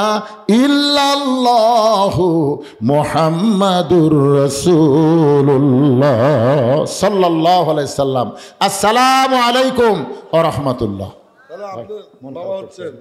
ইল্লাল্লাহু মুহাম্মাদুর রাসূলুল্লাহ সাল্লাল্লাহু আলাইহি সাল্লাম। আসসালামু আলাইকুম ওয়া রাহমাতুল্লাহ।
তাহলে আপনি বাবা হচ্ছেন।